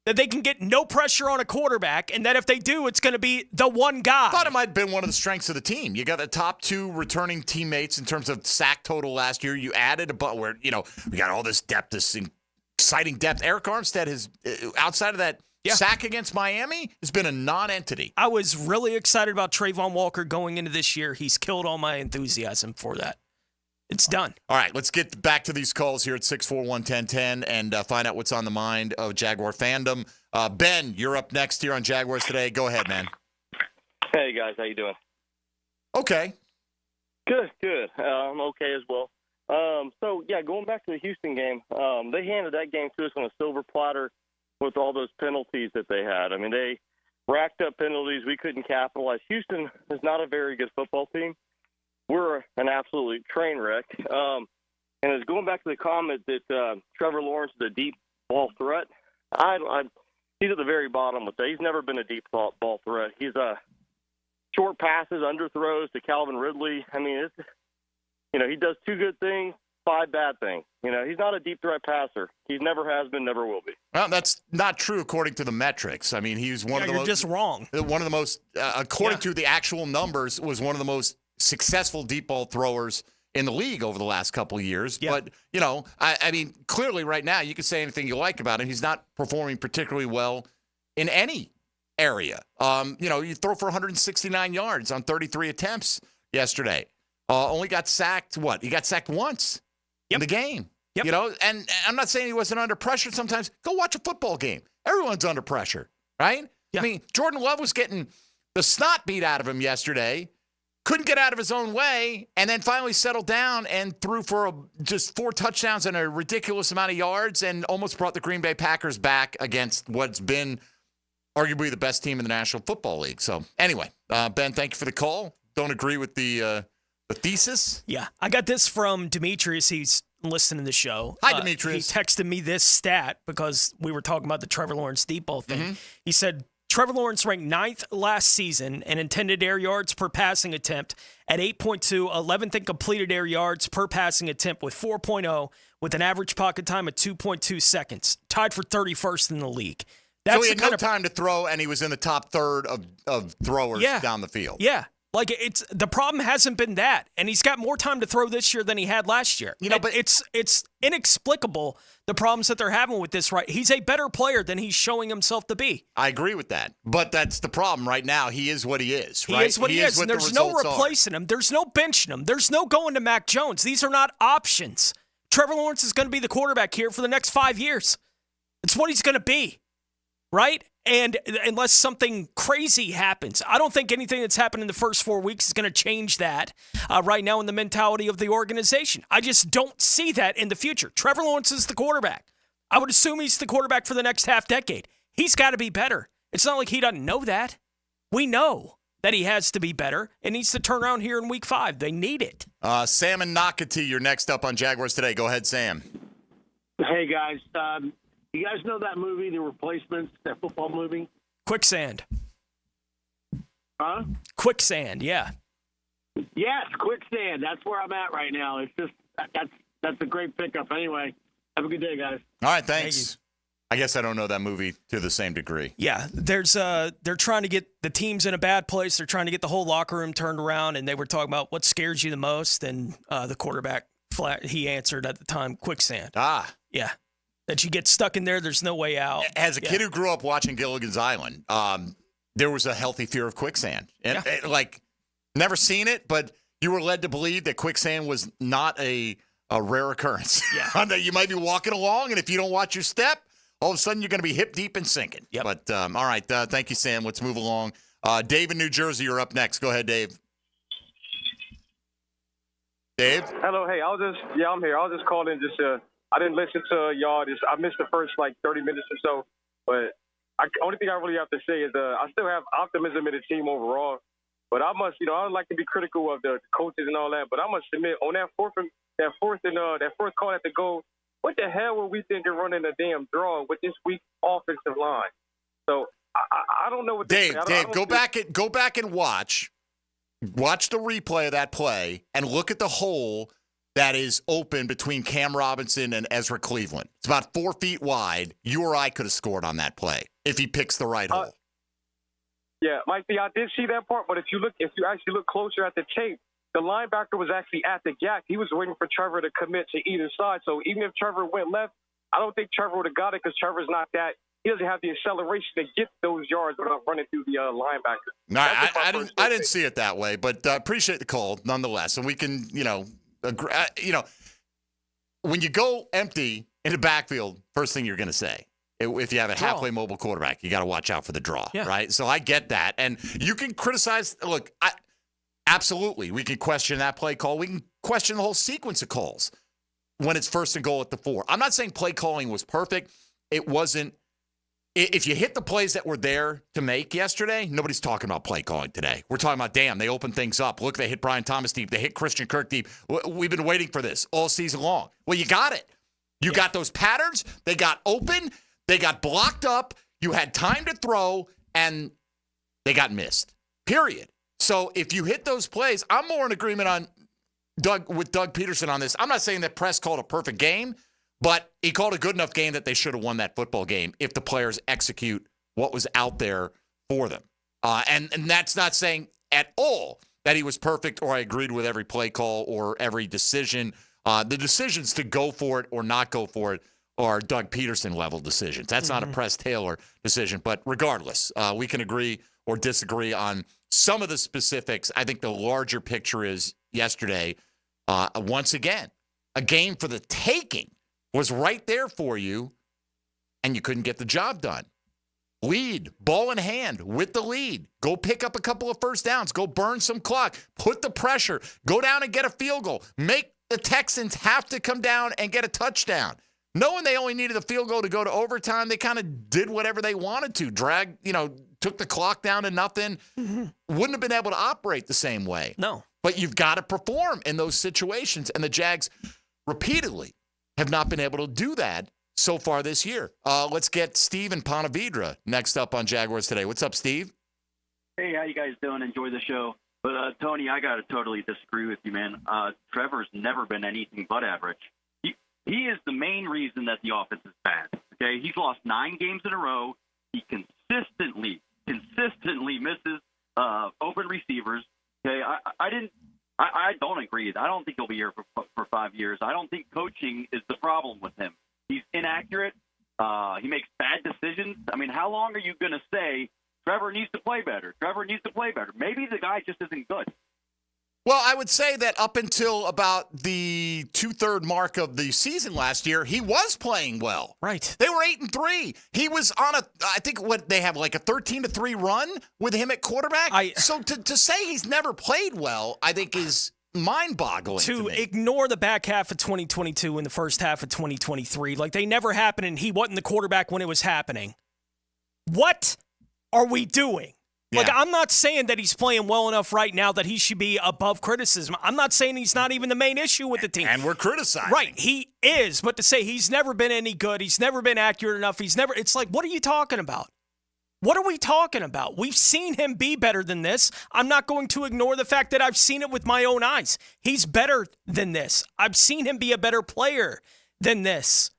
That they can get no pressure on a quarterback, and that if they do, it's going to be the one guy. I thought it might have been one of the strengths of the team. You got the top 2 returning teammates in terms of sack total last year. You added where we got all this depth, this exciting depth. Eric Armstead has, outside of that sack against Miami, has been a non-entity. I was really excited about Trayvon Walker going into this year. He's killed all my enthusiasm for that. It's done. All right, let's get back to these calls here at 641-1010 and find out what's on the mind of Jaguar fandom. Ben, you're up next here on Jaguars Today. Go ahead, man. Hey, guys. How you doing? Okay. Good. I'm okay as well. Going back to the Houston game, they handed that game to us on a silver platter with all those penalties that they had. I mean, they racked up penalties. We couldn't capitalize. Houston is not a very good football team. We're an absolute train wreck. And it's going back to the comment that Trevor Lawrence is a deep ball threat. He's at the very bottom with that. He's never been a deep ball threat. He's short passes, underthrows to Calvin Ridley. I mean, he does 2 good things, 5 bad things. He's not a deep threat passer. He never has been, never will be. Well, that's not true according to the metrics. I mean, he's one of the most. You're just wrong. One of the most, according to the actual numbers, was one of the most successful deep ball throwers in the league over the last couple of years. Yeah. But, I mean, clearly right now you can say anything you like about him. He's not performing particularly well in any area. You throw for 169 yards on 33 attempts yesterday. Only got sacked, He got sacked once in the game. Yep. And I'm not saying he wasn't under pressure sometimes. Go watch a football game. Everyone's under pressure, right? Yeah. I mean, Jordan Love was getting the snot beat out of him yesterday. Couldn't get out of his own way, and then finally settled down and threw for just 4 touchdowns and a ridiculous amount of yards and almost brought the Green Bay Packers back against what's been arguably the best team in the National Football League. So anyway, Ben, thank you for the call. Don't agree with the thesis? Yeah. I got this from Demetrius. He's listening to the show. Hi, Demetrius. He texted me this stat because we were talking about the Trevor Lawrence deep ball thing. Mm-hmm. He said, Trevor Lawrence ranked 9th last season in intended air yards per passing attempt at 8.2, 11th in completed air yards per passing attempt with 4.0, with an average pocket time of 2.2 seconds, tied for 31st in the league. So he had no time to throw, and he was in the top third of throwers down the field. Yeah. Like, the problem hasn't been that, and he's got more time to throw this year than he had last year. But it's inexplicable, the problems that they're having with this. Right, he's a better player than he's showing himself to be. I agree with that, but that's the problem right now. He is what he is. Right? He is what he is. And there's no replacing him. There's no benching him. There's no going to Mac Jones. These are not options. Trevor Lawrence is going to be the quarterback here for the next 5 years. It's what he's going to be, right? And unless something crazy happens, I don't think anything that's happened in the first 4 weeks is going to change that right now in the mentality of the organization. I just don't see that in the future. Trevor Lawrence is the quarterback. I would assume he's the quarterback for the next half decade. He's got to be better. It's not like he doesn't know that. We know that he has to be better and needs to turn around here in week 5. They need it. Sam and Nocatee, you're next up on Jaguars Today. Go ahead, Sam. Hey, guys. You guys know that movie, The Replacements, that football movie? Quicksand. Huh? Quicksand, yeah. Yes, Quicksand. That's where I'm at right now. It's just that's a great pickup. Anyway, have a good day, guys. All right, thanks. I guess I don't know that movie to the same degree. Yeah, they're trying to get the teams in a bad place. They're trying to get the whole locker room turned around, and they were talking about what scares you the most, and the quarterback, he answered at the time, quicksand. Yeah. That you get stuck in there, there's no way out. As a kid who grew up watching Gilligan's Island, there was a healthy fear of quicksand. And never seen it, but you were led to believe that quicksand was not a rare occurrence. Yeah. That you might be walking along, and if you don't watch your step, all of a sudden you're going to be hip deep and sinking. Yep. But all right, thank you, Sam. Let's move along. Dave in New Jersey, you're up next. Go ahead, Dave. Dave? Hello, hey, I'm here. I was just calling I didn't listen to y'all. I missed the first 30 minutes or so, but only thing I really have to say is I still have optimism in the team overall. But I must, I don't like to be critical of the coaches and all that, but I must admit on that fourth call at the goal, what the hell were we thinking running a damn draw with this weak offensive line? So I don't know what. Dave, go back and watch the replay of that play and look at the hole that is open between Cam Robinson and Ezra Cleveland. It's about 4 feet wide. You or I could have scored on that play if he picks the right hole. Yeah, Mike, I did see that part, but if you actually look closer at the tape, the linebacker was actually at the gap. He was waiting for Trevor to commit to either side. So even if Trevor went left, I don't think Trevor would have got it because Trevor's not that. He doesn't have the acceleration to get those yards without running through the linebacker. No, I didn't see it that way, but appreciate the call nonetheless. And we can, agree, when you go empty in the backfield, first thing you're going to say, if you have a halfway mobile quarterback, you got to watch out for the draw, right? So I get that. And you can criticize, absolutely, we can question that play call. We can question the whole sequence of calls when it's 1st and goal at the 4. I'm not saying play calling was perfect. It wasn't. If you hit the plays that were there to make yesterday, nobody's talking about play calling today. We're talking about, damn, they opened things up. Look, they hit Brian Thomas deep. They hit Christian Kirk deep. We've been waiting for this all season long. Well, you got it. You got those patterns. They got open. They got blocked up. You had time to throw, and they got missed, period. So if you hit those plays, I'm more in agreement with Doug Peterson on this. I'm not saying that Press called a perfect game, but he called a good enough game that they should have won that football game if the players execute what was out there for them. And that's not saying at all that he was perfect or I agreed with every play call or every decision. The decisions to go for it or not go for it are Doug Peterson level decisions. That's not a Press Taylor decision. But regardless, we can agree or disagree on some of the specifics. I think the larger picture is yesterday, once again, a game for the taking was right there for you, and you couldn't get the job done. Lead, ball in hand with the lead. Go pick up a couple of first downs. Go burn some clock. Put the pressure. Go down and get a field goal. Make the Texans have to come down and get a touchdown. Knowing they only needed a field goal to go to overtime, they kind of did whatever they wanted to. Took the clock down to nothing. Wouldn't have been able to operate the same way. No. But you've got to perform in those situations. And the Jags repeatedly have not been able to do that so far this year. Let's get Steve in Ponte Vedra next up on Jaguars Today. What's up, Steve? Hey, how you guys doing? Enjoy the show. But, Tony, I got to totally disagree with you, man. Trevor's never been anything but average. He is the main reason that the offense is bad. Okay, he's lost 9 games in a row. He consistently misses open receivers. Okay, I don't agree. I don't think he'll be here for 5 years. I don't think coaching is the problem with him. He's inaccurate. He makes bad decisions. I mean, how long are you going to say Trevor needs to play better? Trevor needs to play better. Maybe the guy just isn't good. Well, I would say that up until about the 2/3 mark of the season last year, he was playing well. Right. They were 8-3. He was on I think they have like a 13-3 run with him at quarterback. So to say he's never played well, I think is mind-boggling to me. Ignore the back half of 2022 and the first half of 2023. Like they never happened and he wasn't the quarterback when it was happening. What are we doing? Like, I'm not saying that he's playing well enough right now that he should be above criticism. I'm not saying he's not even the main issue with the team. And we're criticizing. Right, he is. But to say he's never been any good, he's never been accurate enough, it's like, what are you talking about? What are we talking about? We've seen him be better than this. I'm not going to ignore the fact that I've seen it with my own eyes. He's better than this. I've seen him be a better player than this.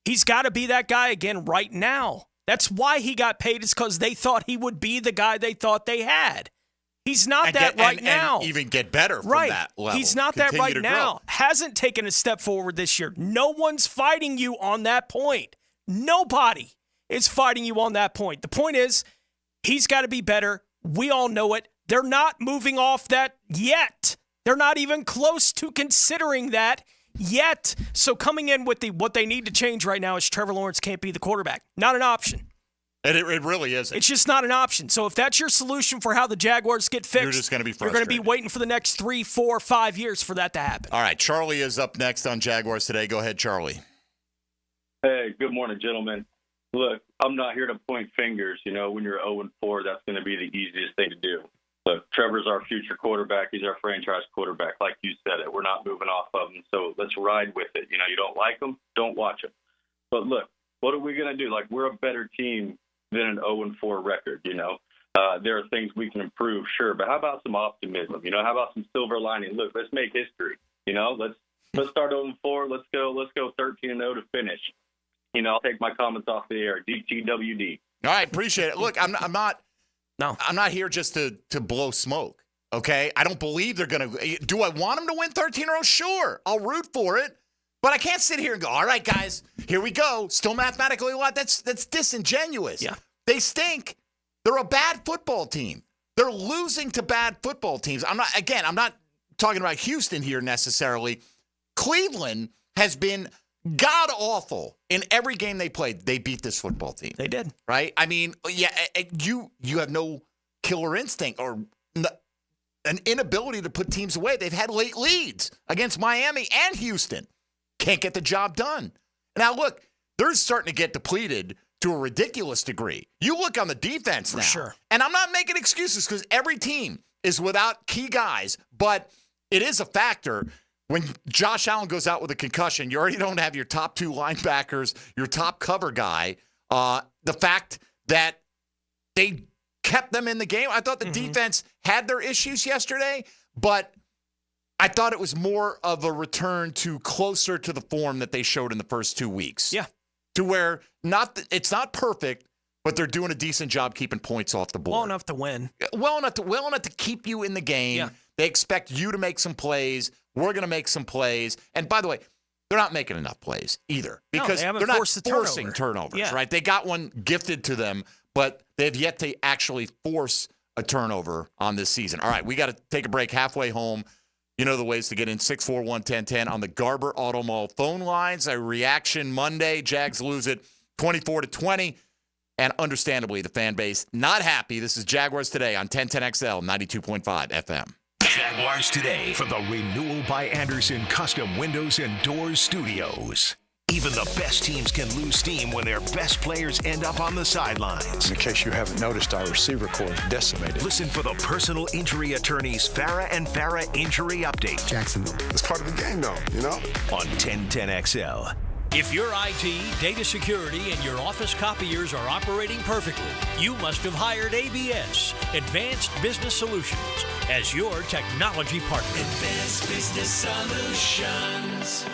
He's got to be that guy again right now. That's why he got paid, is because they thought he would be the guy they thought they had. He's not now. And even get better from that level. He's not that right now. Hasn't taken a step forward this year. No one's fighting you on that point. Nobody is fighting you on that point. The point is, he's got to be better. We all know it. They're not moving off that yet. They're not even close to considering that yet. So coming in with what they need to change right now is Trevor Lawrence can't be the quarterback. Not an option. And it really isn't. It's just not an option. So if that's your solution for how the Jaguars get fixed, you're just going to be frustrated. You're going to be waiting for the next 3, 4, 5 years for that to happen. All right, Charlie is up next on Jaguars Today. Go ahead, Charlie. Hey, good morning, gentlemen. Look, I'm not here to point fingers. You know, when you're 0-4, that's going to be the easiest thing to do. Look, Trevor's our future quarterback. He's our franchise quarterback. Like you said it, we're not moving off of him. So let's ride with it. You know, you don't like him, don't watch him. But look, what are we going to do? Like, we're a better team than an 0-4 record, you know. There are things we can improve, sure, but how about some optimism? You know, how about some silver lining? Look, let's make history. You know, let's start 0-4. Let's go 13-0 to finish. You know, I'll take my comments off the air. DTWD. All right, appreciate it. Look, I'm not here just to blow smoke. Okay, I don't believe they're going to. Do I want them to win 13-0? Sure, I'll root for it. But I can't sit here and go, all right, guys, here we go. Still mathematically a lot. That's disingenuous. Yeah. They stink. They're a bad football team. They're losing to bad football teams. I'm not talking about Houston here necessarily. Cleveland has been god-awful in every game they played. They beat this football team. They did. Right? I mean, yeah, you have no killer instinct or an inability to put teams away. They've had late leads against Miami and Houston. Can't get the job done. Now, look, they're starting to get depleted to a ridiculous degree. You look on the defense now. Sure. And I'm not making excuses because every team is without key guys, but it is a factor. When Josh Allen goes out with a concussion, you already don't have your top 2 linebackers, your top cover guy. The fact that they kept them in the game, I thought the defense had their issues yesterday, but I thought it was more of a return to closer to the form that they showed in the first 2 weeks. Yeah. To where it's not perfect, but they're doing a decent job keeping points off the board. Well enough to win. Well enough to keep you in the game. Yeah. They expect you to make some plays. We're going to make some plays. And by the way, they're not making enough plays either because they're not turnover. forcing turnovers, right? They got one gifted to them, but they've yet to actually force a turnover on this season. All right, we got to take a break halfway home. You know the ways to get in, 641-1010 on the Garber Auto Mall phone lines. A reaction Monday. Jags lose it 24-20. And understandably, the fan base not happy. This is Jaguars Today on 1010XL, 92.5 FM. Jaguars Today for the Renewal by Anderson Custom Windows and Doors Studios. Even the best teams can lose steam when their best players end up on the sidelines. In case you haven't noticed, our receiver corps is decimated. Listen for the personal injury attorneys Farah and Farah Injury Update. Jacksonville. It's part of the game, though, you know? On 1010XL. If your IT, data security, and your office copiers are operating perfectly, you must have hired ABS, Advanced Business Solutions, as your technology partner. Advanced Business Solutions.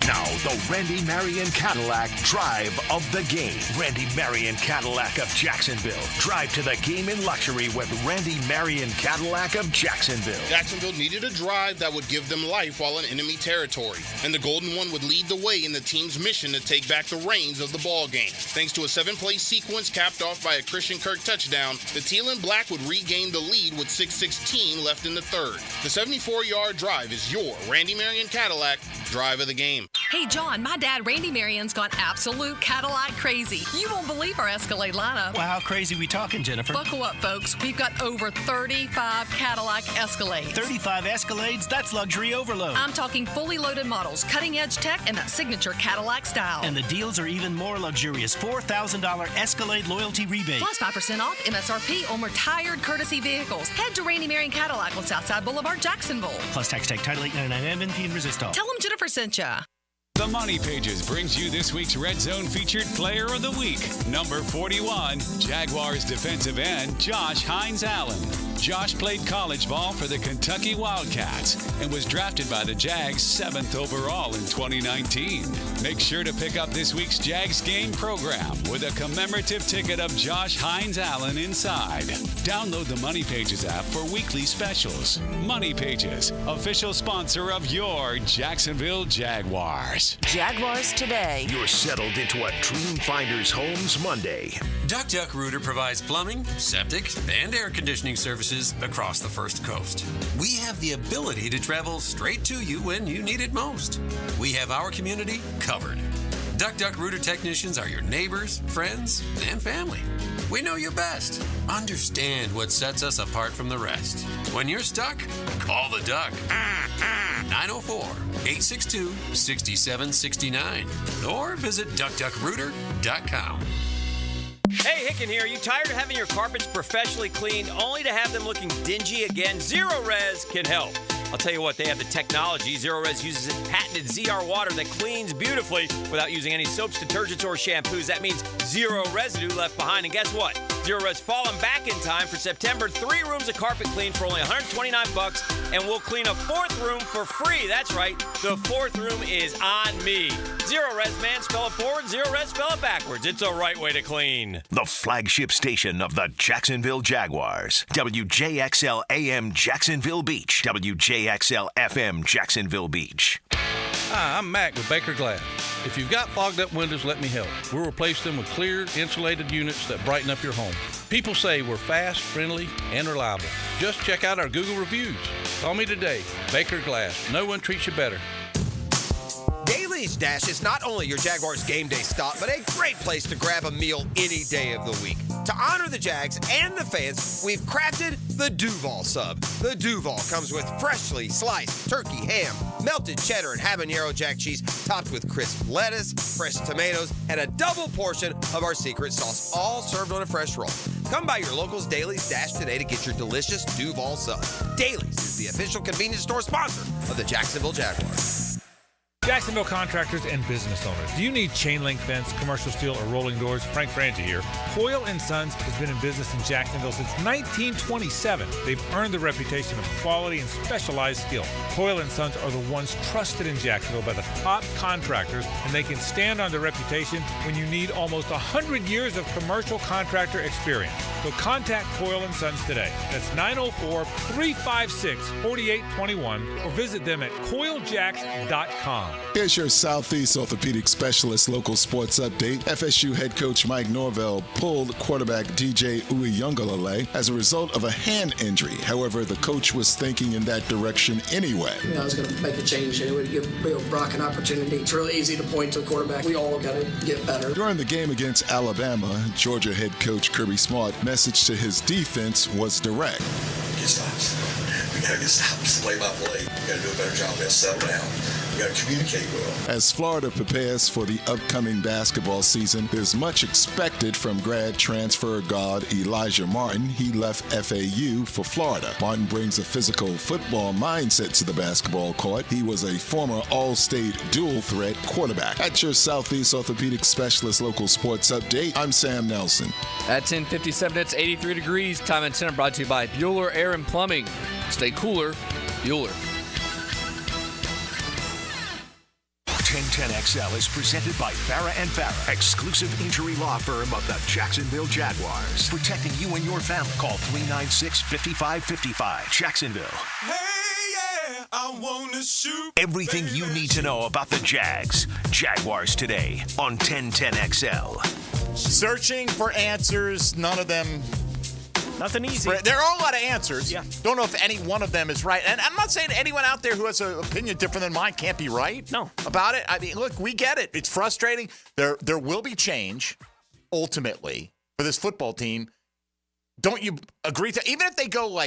Now, the Randy Marion Cadillac Drive of the Game. Randy Marion Cadillac of Jacksonville. Drive to the game in luxury with Randy Marion Cadillac of Jacksonville. Jacksonville needed a drive that would give them life while in enemy territory, and the Golden One would lead the way in the team's mission to take back the reins of the ball game. Thanks to a 7-play sequence capped off by a Christian Kirk touchdown, the Teal and Black would regain the lead with 6:16 left in the third. The 74-yard drive is your Randy Marion Cadillac Drive of the Game. Hey, John, my dad, Randy Marion's gone absolute Cadillac crazy. You won't believe our Escalade lineup. Well, how crazy we talking, Jennifer? Buckle up, folks. We've got over 35 Cadillac Escalades. 35 Escalades? That's luxury overload. I'm talking fully loaded models, cutting-edge tech, and that signature Cadillac style. And the deals are even more luxurious. $4,000 Escalade loyalty rebate. Plus 5% off MSRP on retired courtesy vehicles. Head to Randy Marion Cadillac on Southside Boulevard, Jacksonville. Plus tax tag title $899 MNP and resistol. Tell them Jennifer sent ya. The Money Pages brings you this week's Red Zone featured player of the week. Number 41, Jaguars defensive end Josh Hines-Allen. Josh played college ball for the Kentucky Wildcats and was drafted by the Jags 7th overall in 2019. Make sure to pick up this week's Jags game program with a commemorative ticket of Josh Hines-Allen inside. Download the Money Pages app for weekly specials. Money Pages, official sponsor of your Jacksonville Jaguars. Jaguars Today. You're settled into a Dream Finders Homes Monday. Duck Duck Rooter provides plumbing, septic, and air conditioning services across the First Coast. We have the ability to travel straight to you when you need it most. We have our community covered. Duck Duck Rooter technicians are your neighbors, friends, and family. We know you best. Understand what sets us apart from the rest. When you're stuck, call the Duck. 904-862-6769 or visit duckduckrooter.com. Hey, Hicken here. Are you tired of having your carpets professionally cleaned only to have them looking dingy again? Zerorez can help. I'll tell you what, they have the technology. Zerorez uses its patented ZR water that cleans beautifully without using any soaps, detergents, or shampoos. That means zero residue left behind. And guess what? Zerorez falling back in time for September. 3 rooms of carpet clean for only $129, and we'll clean a 4th room for free. That's right. The 4th room is on me. Zerorez, man. Spell it forward. Zerorez, spell it backwards. It's the right way to clean. The flagship station of the Jacksonville Jaguars. WJXL AM Jacksonville Beach. WJXL FM Jacksonville Beach. Hi, I'm Mac with Baker Glass. If you've got fogged up windows, let me help. We'll replace them with clear, insulated units that brighten up your home. People say we're fast, friendly, and reliable. Just check out our Google reviews. Call me today. Baker Glass. No one treats you better. Daly's Dash is not only your Jaguars game day stop, but a great place to grab a meal any day of the week. To honor the Jags and the fans, we've crafted the Duval Sub. The Duval comes with freshly sliced turkey ham, melted cheddar and habanero jack cheese, topped with crisp lettuce, fresh tomatoes, and a double portion of our secret sauce, all served on a fresh roll. Come by your local's Daly's Dash today to get your delicious Duval Sub. Daly's is the official convenience store sponsor of the Jacksonville Jaguars. Jacksonville contractors and business owners. Do you need chain link fence, commercial steel, or rolling doors? Frank Frangie here. Coyle & Sons has been in business in Jacksonville since 1927. They've earned the reputation of quality and specialized skill. Coyle & Sons are the ones trusted in Jacksonville by the top contractors, and they can stand on their reputation when you need almost 100 years of commercial contractor experience. So contact Coyle & Sons today. That's 904-356-4821 or visit them at coiljacks.com. Here's your Southeast Orthopedic Specialist local sports update. FSU head coach Mike Norvell pulled quarterback DJ Uiagalelei as a result of a hand injury. However, the coach was thinking in that direction anyway. I was going to make a change anyway to give Brock an opportunity. It's really easy to point to a quarterback. We all got to get better. During the game against Alabama, Georgia head coach Kirby Smart's message to his defense was direct. Get stops. We got to get stops play by play. We got to do a better job. We got to settle down. We got to communicate well. As Florida prepares for the upcoming basketball season, there's much expected from grad transfer guard Elijah Martin. He left FAU for Florida. Martin brings a physical football mindset to the basketball court. He was a former Allstate dual threat quarterback. At your Southeast Orthopedic Specialist local sports update, I'm Sam Nelson. At 10:57, it's 83 degrees. Time and center brought to you by Bueller Air and Plumbing. Stay cooler, Bueller. 1010XL is presented by Farah and Farah, exclusive injury law firm of the Jacksonville Jaguars. Protecting you and your family. Call 396-5555. Jacksonville. Hey, yeah, I wanna shoot. Everything you need to know about the Jags. Jaguars Today on 1010XL. Searching for answers, none of them. Nothing easy. There are a lot of answers. Yeah. Don't know if any one of them is right. And I'm not saying anyone out there who has an opinion different than mine can't be right about it. I mean, look, we get it. It's frustrating. There will be change, ultimately, for this football team. Don't you agree to, even if they go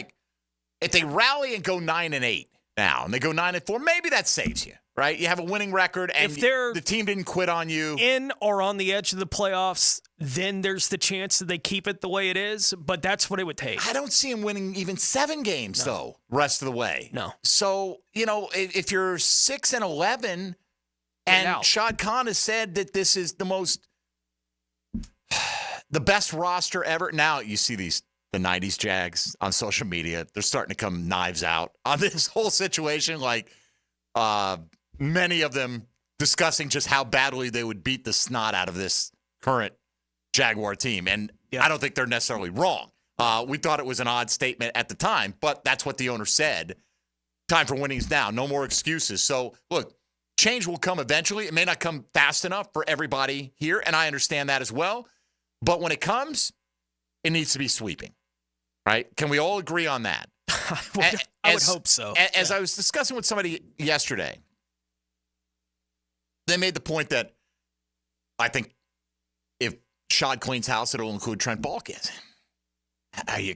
if they rally and go 9-8 now, and they go 9-4, maybe that saves you, right? You have a winning record, and if they're the team didn't quit on you. In or on the edge of the playoffs, then there's the chance that they keep it the way it is, but that's what it would take. I don't see him winning even 7 games, though, rest of the way. No. So, if you're 6-11, and Shad Khan has said that this is the best roster ever. Now you see the 90s Jags on social media. They're starting to come knives out on this whole situation, many of them discussing just how badly they would beat the snot out of this current Jaguar team. And I don't think they're necessarily wrong. We thought it was an odd statement at the time, but that's what the owner said. Time for winnings now. No more excuses. So, look, change will come eventually. It may not come fast enough for everybody here, and I understand that as well. But when it comes, it needs to be sweeping, right? Can we all agree on that? I would hope so. As I was discussing with somebody yesterday, they made the point that I think if Shad cleans house, it'll include Trent Balkins. Are you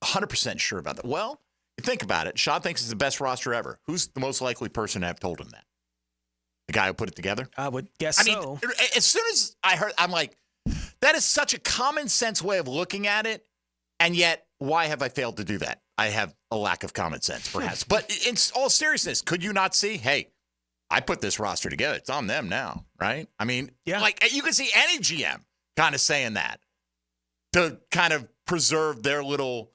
100% sure about that? Well, think about it. Shad thinks it's the best roster ever. Who's the most likely person to have told him that? The guy who put it together? I would guess so. I mean, as soon as I heard, I'm like, that is such a common sense way of looking at it. And yet, why have I failed to do that? I have a lack of common sense, perhaps. But in all seriousness, could you not see, hey, I put this roster together. It's on them now, right? I mean, like you can see any GM kind of saying that to kind of preserve their little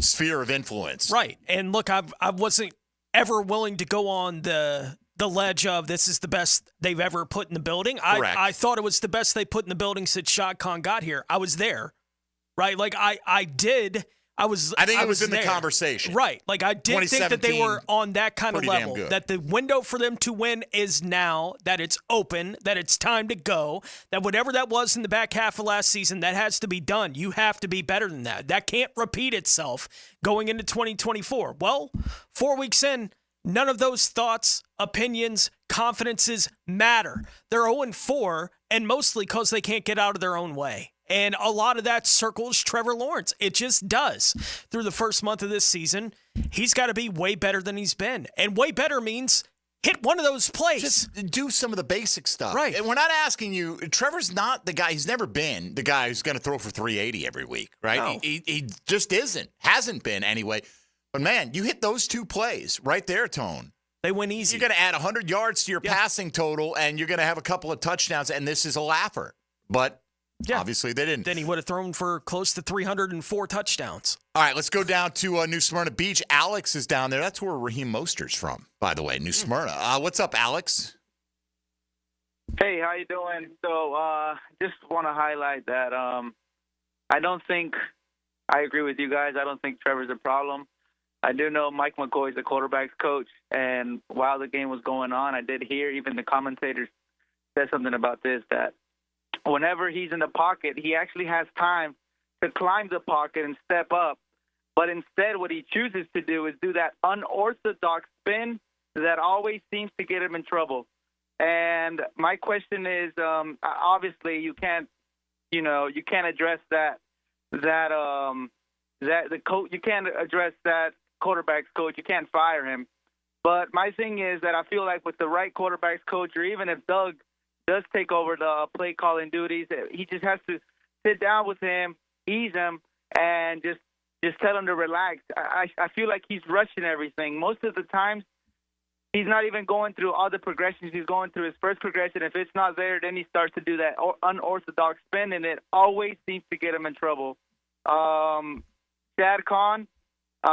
sphere of influence. Right. And look, I wasn't ever willing to go on the ledge of this is the best they've ever put in the building. I thought it was the best they put in the building since Shad Khan got here. I was there, right? Like I did. I think it was in there. the conversation. Right. Like I did think that they were on that kind of level, that the window for them to win is now, that it's open, that it's time to go, that whatever that was in the back half of last season, that has to be done. You have to be better than that. That can't repeat itself going into 2024. Well, 4 weeks in, none of those thoughts, opinions, confidences matter. They're 0-4, and mostly because they can't get out of their own way. And a lot of that circles Trevor Lawrence. It just does. Through the first month of this season, he's got to be way better than he's been. And way better means hit one of those plays. Just do some of the basic stuff. Right. And we're not asking you, Trevor's not the guy, he's never been the guy who's going to throw for 380 every week, right? No. He just isn't. Hasn't been anyway. But, man, you hit those two plays right there, Tone. They win easy. You're going to add 100 yards to your passing total, and you're going to have a couple of touchdowns, and this is a laugher. But obviously they didn't. Then he would have thrown for close to 304 touchdowns. All right, let's go down to New Smyrna Beach. Alex is down there. That's where Raheem Mostert's from, by the way, New Smyrna. What's up, Alex? Hey, how you doing? So just want to highlight that I don't think I agree with you guys. I don't think Trevor's a problem. I do know Mike McCoy's the quarterback's coach, and while the game was going on, I did hear even the commentators said something about this, that whenever he's in the pocket, he actually has time to climb the pocket and step up. But instead, what he chooses to do is do that unorthodox spin that always seems to get him in trouble. And my question is, obviously, you can't address that the coach, you can't address that quarterback's coach. You can't fire him. But my thing is that I feel like with the right quarterback's coach, or even if Doug does take over the play calling duties, he just has to sit down with him, ease him, and just tell him to relax. I feel like he's rushing everything. Most of the times, he's not even going through all the progressions. He's going through his first progression. If it's not there, then he starts to do that unorthodox spin, and it always seems to get him in trouble. Shad Khan, a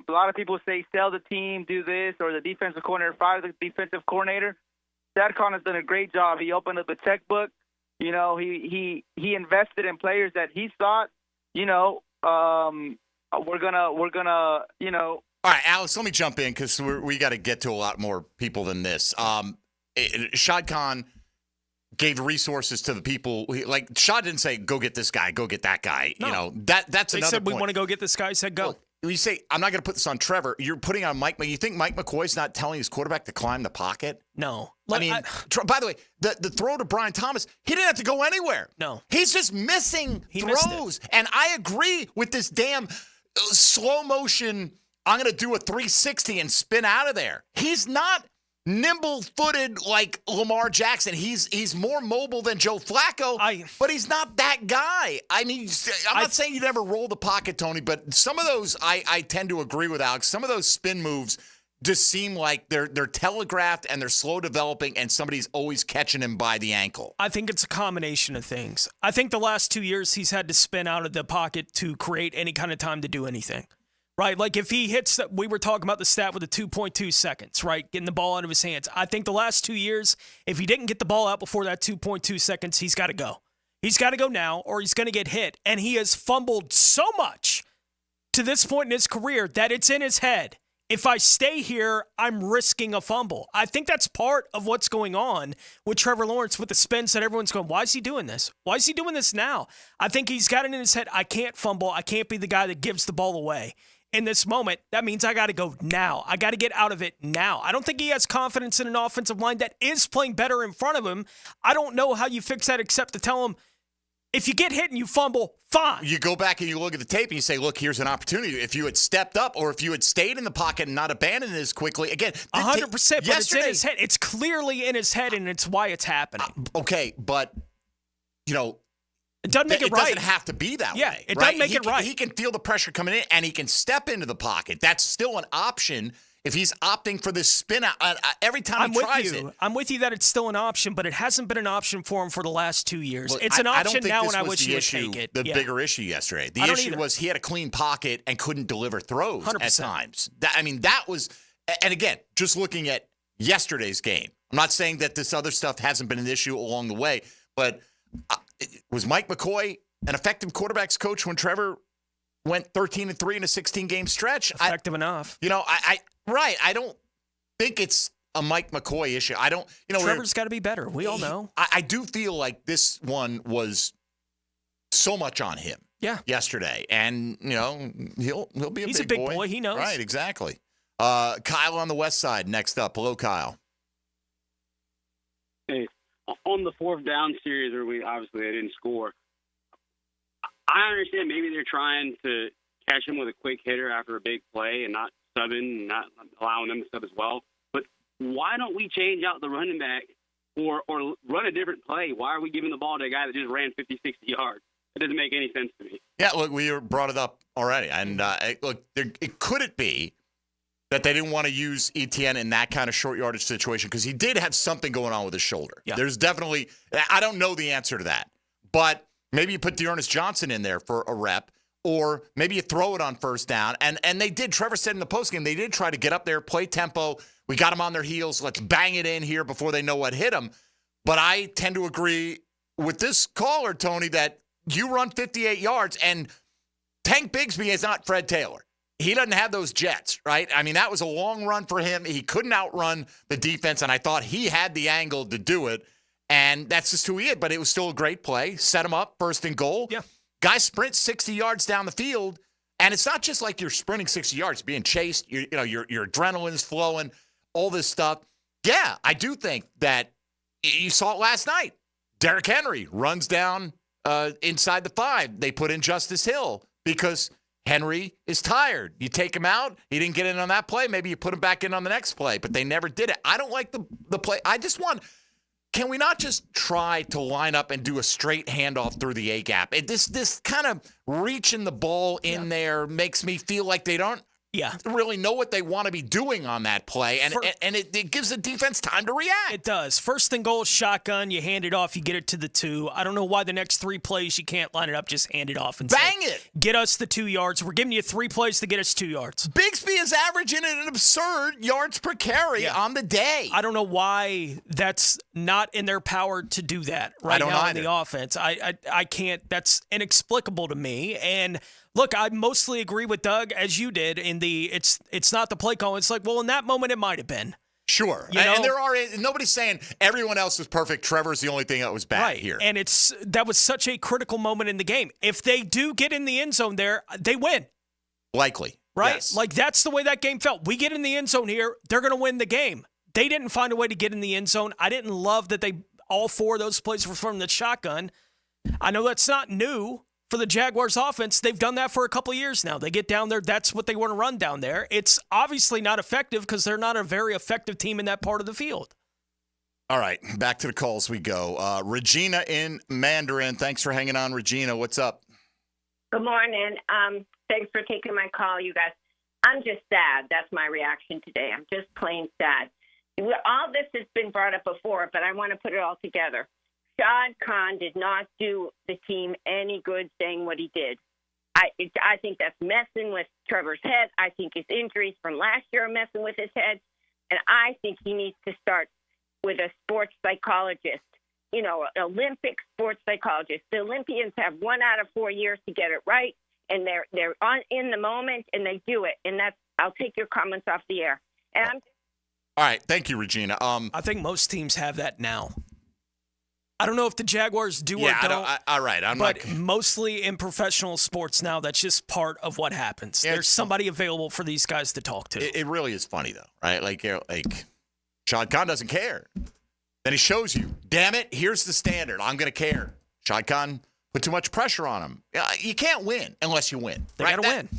lot of people say sell the team, do this, or the defensive coordinator, fire the defensive coordinator. Shad Khan has done a great job. He opened up the checkbook. You know, he invested in players that he thought, we're gonna, All right, Alex, let me jump in because we got to get to a lot more people than this. Shad Khan gave resources to the people. Like, Shad didn't say, go get this guy, go get that guy. No. You know, that's they another said, point. we want to go get this guy. He said, go. Look, when you say, I'm not going to put this on Trevor, you're putting on Mike. You think Mike McCoy's not telling his quarterback to climb the pocket? No. By the way, the throw to Brian Thomas, he didn't have to go anywhere. No. He's just missing throws. And I agree with this damn slow motion, I'm going to do a 360 and spin out of there. He's not nimble-footed like Lamar Jackson. He's more mobile than Joe Flacco, but he's not that guy. I mean, I'm not saying you never roll the pocket, Tony, but some of those, I tend to agree with Alex. Some of those spin moves just seem like they're telegraphed and they're slow developing, and somebody's always catching him by the ankle. I think it's a combination of things. I think the last 2 years he's had to spin out of the pocket to create any kind of time to do anything. Right, like if he hits, we were talking about the stat with the 2.2 seconds, right, getting the ball out of his hands. I think the last 2 years, if he didn't get the ball out before that 2.2 seconds, he's got to go. He's got to go now, or he's going to get hit. And he has fumbled so much to this point in his career that it's in his head. If I stay here, I'm risking a fumble. I think that's part of what's going on with Trevor Lawrence with the spins that everyone's going, why is he doing this? Why is he doing this now? I think he's got it in his head, I can't fumble. I can't be the guy that gives the ball away. in this moment, that means I got to go now. I got to get out of it now. I don't think he has confidence in an offensive line that is playing better in front of him. I don't know how you fix that except to tell him, if you get hit and you fumble, fine. You go back and you look at the tape and you say, look, here's an opportunity. If you had stepped up or if you had stayed in the pocket and not abandoned it as quickly, again, 100%, but it's in his head. It's clearly in his head, and it's why it's happening. Okay, but, it doesn't make it right. It doesn't have to be that way. Yeah, it doesn't make it right. He can feel the pressure coming in, and he can step into the pocket. That's still an option if he's opting for this spin out every time he tries it. I'm with you that it's still an option, but it hasn't been an option for him for the last 2 years. Well, it's an option now, and I wish he would take it. The bigger issue yesterday. The issue was he had a clean pocket and couldn't deliver throws 100%. at times. That was, and again, just looking at yesterday's game, I'm not saying that this other stuff hasn't been an issue along the way, but was Mike McCoy an effective quarterback's coach when Trevor went 13-3 in a 16-game stretch? Effective enough. I don't think it's a Mike McCoy issue. I don't, Trevor's got to be better. We all know. I do feel like this one was so much on him. Yeah. Yesterday, and he'll be He's a big boy. He knows. Right, exactly. Kyle on the west side next up. Hello, Kyle. Hey, on the fourth down series where they didn't score. I understand maybe they're trying to catch him with a quick hitter after a big play and not subbing and not allowing them to sub as well. But why don't we change out the running back or run a different play? Why are we giving the ball to a guy that just ran 50, 60 yards? It doesn't make any sense to me. Yeah, look, we brought it up already. And could it be that they didn't want to use Etienne in that kind of short yardage situation? Because he did have something going on with his shoulder. Yeah. There's definitely – I don't know the answer to that. But maybe you put Dearness Johnson in there for a rep. Or maybe you throw it on first down. And they did. Trevor said in the postgame, they did try to get up there, play tempo. We got them on their heels. Let's bang it in here before they know what hit them. But I tend to agree with this caller, Tony, that you run 58 yards, and Tank Bigsby is not Fred Taylor. He doesn't have those jets, right? I mean, that was a long run for him. He couldn't outrun the defense, and I thought he had the angle to do it. And that's just who he is. But it was still a great play. Set him up, first and goal. Yeah. Guy sprints 60 yards down the field, and it's not just like you're sprinting 60 yards, being chased. Your adrenaline's flowing, all this stuff. Yeah, I do think that you saw it last night. Derrick Henry runs down inside the 5. They put in Justice Hill because Henry is tired. You take him out. He didn't get in on that play. Maybe you put him back in on the next play, but they never did it. I don't like the play. I just want – can we not just try to line up and do a straight handoff through the A-gap? This kind of reaching the ball in there makes me feel like they don't really know what they want to be doing on that play, and it gives the defense time to react. It does. First and goal, shotgun, you hand it off, you get it to the 2. I don't know why the next 3 plays you can't line it up, just hand it off and bang it. Get us the 2 yards. We're giving you 3 plays to get us 2 yards. Bigsby is averaging an absurd yards per carry on the day. I don't know why that's not in their power to do that right now in the offense. I can't. That's inexplicable to me. And look, I mostly agree with Doug, as you did, in the it's not the play call. It's like, well, in that moment, it might have been. Sure. And there are nobody's saying everyone else was perfect. Trevor's the only thing that was bad here. And that was such a critical moment in the game. If they do get in the end zone there, they win. Likely. Right? Yes. Like, that's the way that game felt. We get in the end zone here, they're going to win the game. They didn't find a way to get in the end zone. I didn't love that all 4 of those plays were from the shotgun. I know that's not new for the Jaguars offense. They've done that for a couple of years now. They get down there. That's what they want to run down there. It's obviously not effective because they're not a very effective team in that part of the field. All right, back to the calls we go. Regina in Mandarin. Thanks for hanging on, Regina. What's up? Good morning. Thanks for taking my call, you guys. I'm just sad. That's my reaction today. I'm just plain sad. All this has been brought up before, but I want to put it all together. Shad Khan did not do the team any good saying what he did. I think that's messing with Trevor's head. I think his injuries from last year are messing with his head. And I think he needs to start with a sports psychologist, an Olympic sports psychologist. The Olympians have 1 out of 4 years to get it right, and they're in the moment, and they do it. And I'll take your comments off the air. And all right. Thank you, Regina. I think most teams have that now. I don't know if the Jaguars do or don't. All right. But mostly in professional sports now, that's just part of what happens. There's somebody available for these guys to talk to. It really is funny, though, right? Like Shad Khan doesn't care. Then he shows you, damn it, here's the standard. I'm going to care. Shad Khan put too much pressure on him. You can't win unless you win. They got to win.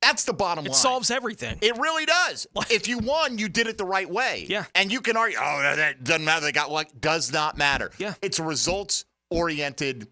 That's the bottom line. It solves everything. It really does. If you won, you did it the right way. Yeah. And you can argue, that doesn't matter. They got what? Does not matter. Yeah. It's a results-oriented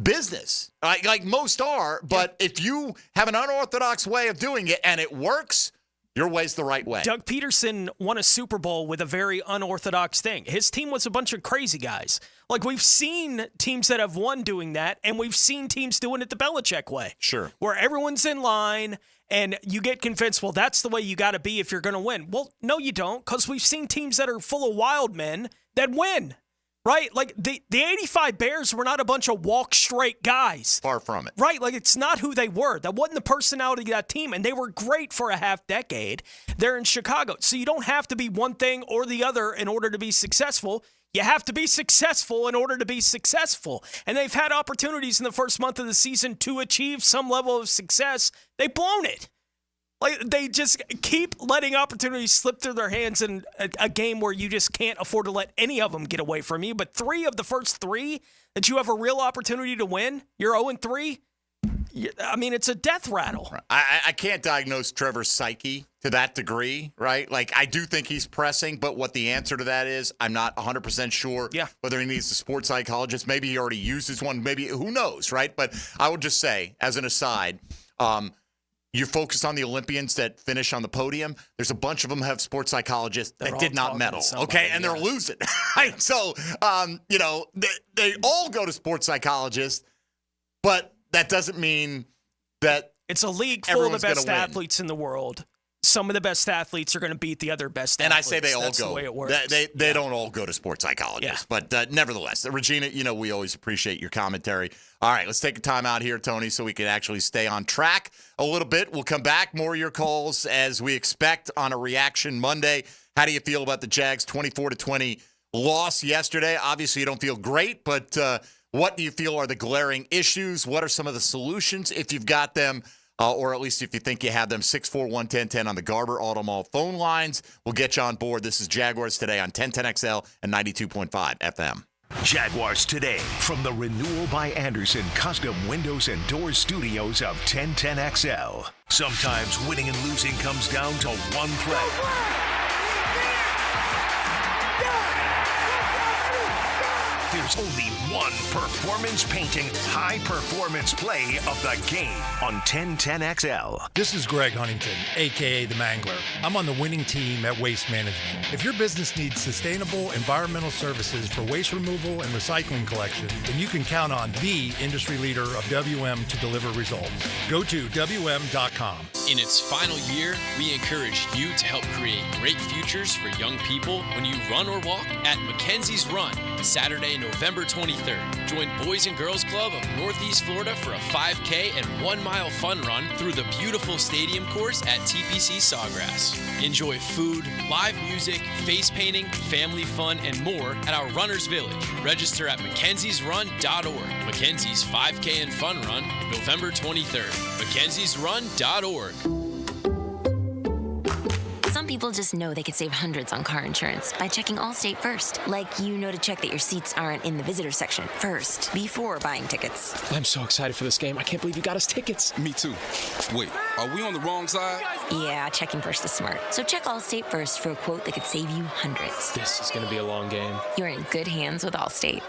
business, like most are. But if you have an unorthodox way of doing it and it works, your way's the right way. Doug Peterson won a Super Bowl with a very unorthodox thing. His team was a bunch of crazy guys. Like, we've seen teams that have won doing that, and we've seen teams doing it the Belichick way. Sure. Where everyone's in line, and you get convinced, well, that's the way you got to be if you're going to win. Well, no, you don't, because we've seen teams that are full of wild men that win. Right? Like, the 85 Bears were not a bunch of walk-straight guys. Far from it. Right? Like, it's not who they were. That wasn't the personality of that team, and they were great for a half-decade. They're in Chicago. So you don't have to be one thing or the other in order to be successful. You have to be successful in order to be successful. And they've had opportunities in the first month of the season to achieve some level of success. They've blown it. Like, they just keep letting opportunities slip through their hands in a game where you just can't afford to let any of them get away from you. But 3 of the first 3 that you have a real opportunity to win, you're 0-3. I mean, it's a death rattle. I can't diagnose Trevor's psyche to that degree, right? Like, I do think he's pressing, but what the answer to that is, I'm not 100% sure whether he needs a sports psychologist. Maybe he already uses one. Maybe, who knows, right? But I would just say, as an aside, you focus on the Olympians that finish on the podium. There's a bunch of them have sports psychologists that did not medal, okay? And they're losing, right? So, they all go to sports psychologists, but that doesn't mean that it's a league full of the best athletes in the world. Some of the best athletes are going to beat the other best athletes. And I say they all That's go. The way it works. They don't all go to sports psychologists. Yeah. But nevertheless, Regina, we always appreciate your commentary. All right, let's take a time out here, Tony, so we can actually stay on track a little bit. We'll come back. More of your calls as we expect on a Reaction Monday. How do you feel about the Jags' 24-20 loss yesterday? Obviously, you don't feel great, but what do you feel are the glaring issues? What are some of the solutions, if you've got them? Or at least if you think you have them, 641-1010 on the Garber Auto Mall phone lines. We'll get you on board. This is Jaguars Today on 1010XL and 92.5 FM. Jaguars Today from the Renewal by Anderson Custom Windows and Doors Studios of 1010XL. Sometimes winning and losing comes down to one play. There's only one performance-painting, high-performance play of the game on 1010XL. This is Greg Huntington, a.k.a. The Mangler. I'm on the winning team at Waste Management. If your business needs sustainable environmental services for waste removal and recycling collection, then you can count on the industry leader of WM to deliver results. Go to WM.com. In its final year, we encourage you to help create great futures for young people when you run or walk at McKenzie's Run, Saturday, November 23rd. Join Boys and Girls Club of Northeast Florida for a 5K and 1-mile fun run through the beautiful stadium course at TPC Sawgrass. Enjoy food, live music, face painting, family fun, and more at our Runners Village. Register at McKenziesRun.org. McKenzie's 5K and Fun Run, November 23rd. McKenziesRun.org. Some people just know they could save hundreds on car insurance by checking Allstate first. Like, to check that your seats aren't in the visitor section first, before buying tickets. I'm so excited for this game. I can't believe you got us tickets. Me too. Wait, are we on the wrong side? Yeah, checking first is smart. So check Allstate first for a quote that could save you hundreds. This is going to be a long game. You're in good hands with Allstate.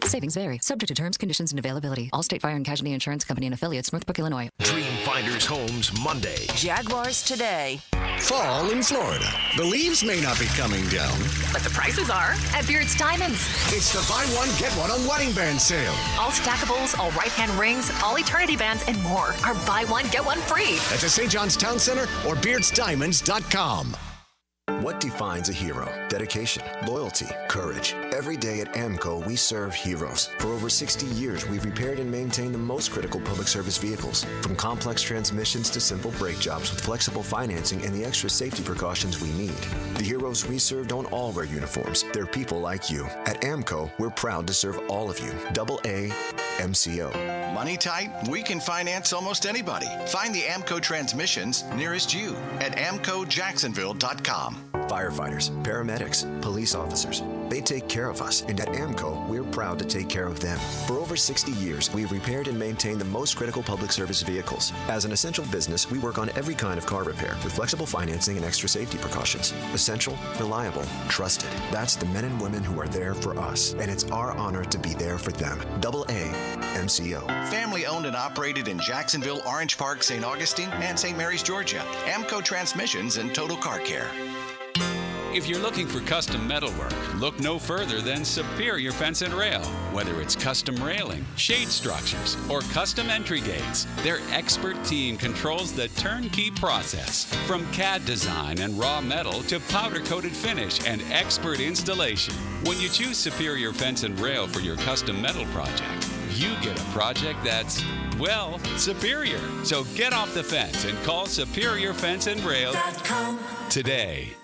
Savings vary. Subject to terms, conditions, and availability. Allstate Fire and Casualty Insurance Company and Affiliates, Northbrook, Illinois. Dream Finders Homes Monday. Jaguars Today. Fall in Florida. The leaves may not be coming down, but the prices are at Beard's Diamonds. It's the buy one, get one on wedding band sale. All stackables, all right-hand rings, all eternity bands, and more are buy one, get one free. That's at St. John's Town Center or beardsdiamonds.com. What defines a hero? Dedication, loyalty, courage. Every day at AAMCO, we serve heroes. For over 60 years, we've repaired and maintained the most critical public service vehicles. From complex transmissions to simple brake jobs with flexible financing and the extra safety precautions we need. The heroes we serve don't all wear uniforms. They're people like you. At AAMCO, we're proud to serve all of you. AAMCO. Money tight? We can finance almost anybody. Find the AAMCO Transmissions nearest you at AAMCOJacksonville.com. Firefighters, paramedics, police officers, they take care of us, and at AAMCO, we're proud to take care of them. For over 60 years, we've repaired and maintained the most critical public service vehicles. As an essential business, we work on every kind of car repair with flexible financing and extra safety precautions. Essential, reliable, trusted. That's the men and women who are there for us, and it's our honor to be there for them. AAMCO. Family owned and operated in Jacksonville, Orange Park, St. Augustine, and St. Mary's, Georgia. AAMCO Transmissions and Total Car Care. If you're looking for custom metalwork, look no further than Superior Fence and Rail. Whether it's custom railing, shade structures, or custom entry gates, their expert team controls the turnkey process. From CAD design and raw metal to powder-coated finish and expert installation. When you choose Superior Fence and Rail for your custom metal project, you get a project that's, well, superior. So get off the fence and call Superior Fence and Rail today.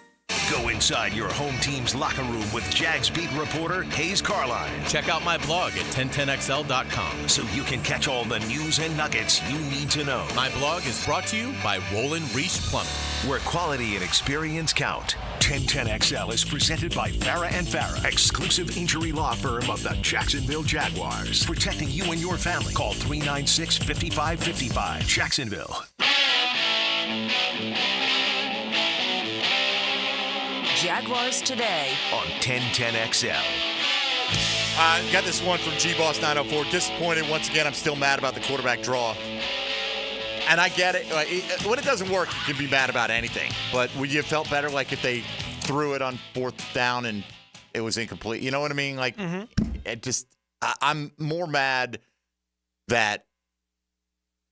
Go inside your home team's locker room with Jags beat reporter Hayes Carline. Check out my blog at 1010XL.com so you can catch all the news and nuggets you need to know. My blog is brought to you by Rowan Law, where quality and experience count. 1010XL is presented by Farah and Farah, exclusive injury law firm of the Jacksonville Jaguars. Protecting you and your family. Call 396-5555. Jacksonville. Jaguars Today on 1010XL. Got this one from G-Boss 904. Disappointed once again. I'm still mad about the quarterback draw. And I get it. When it doesn't work, you can be mad about anything. But would you have felt better like if they threw it on fourth down and it was incomplete? You know what I mean? Like, it just, I'm more mad that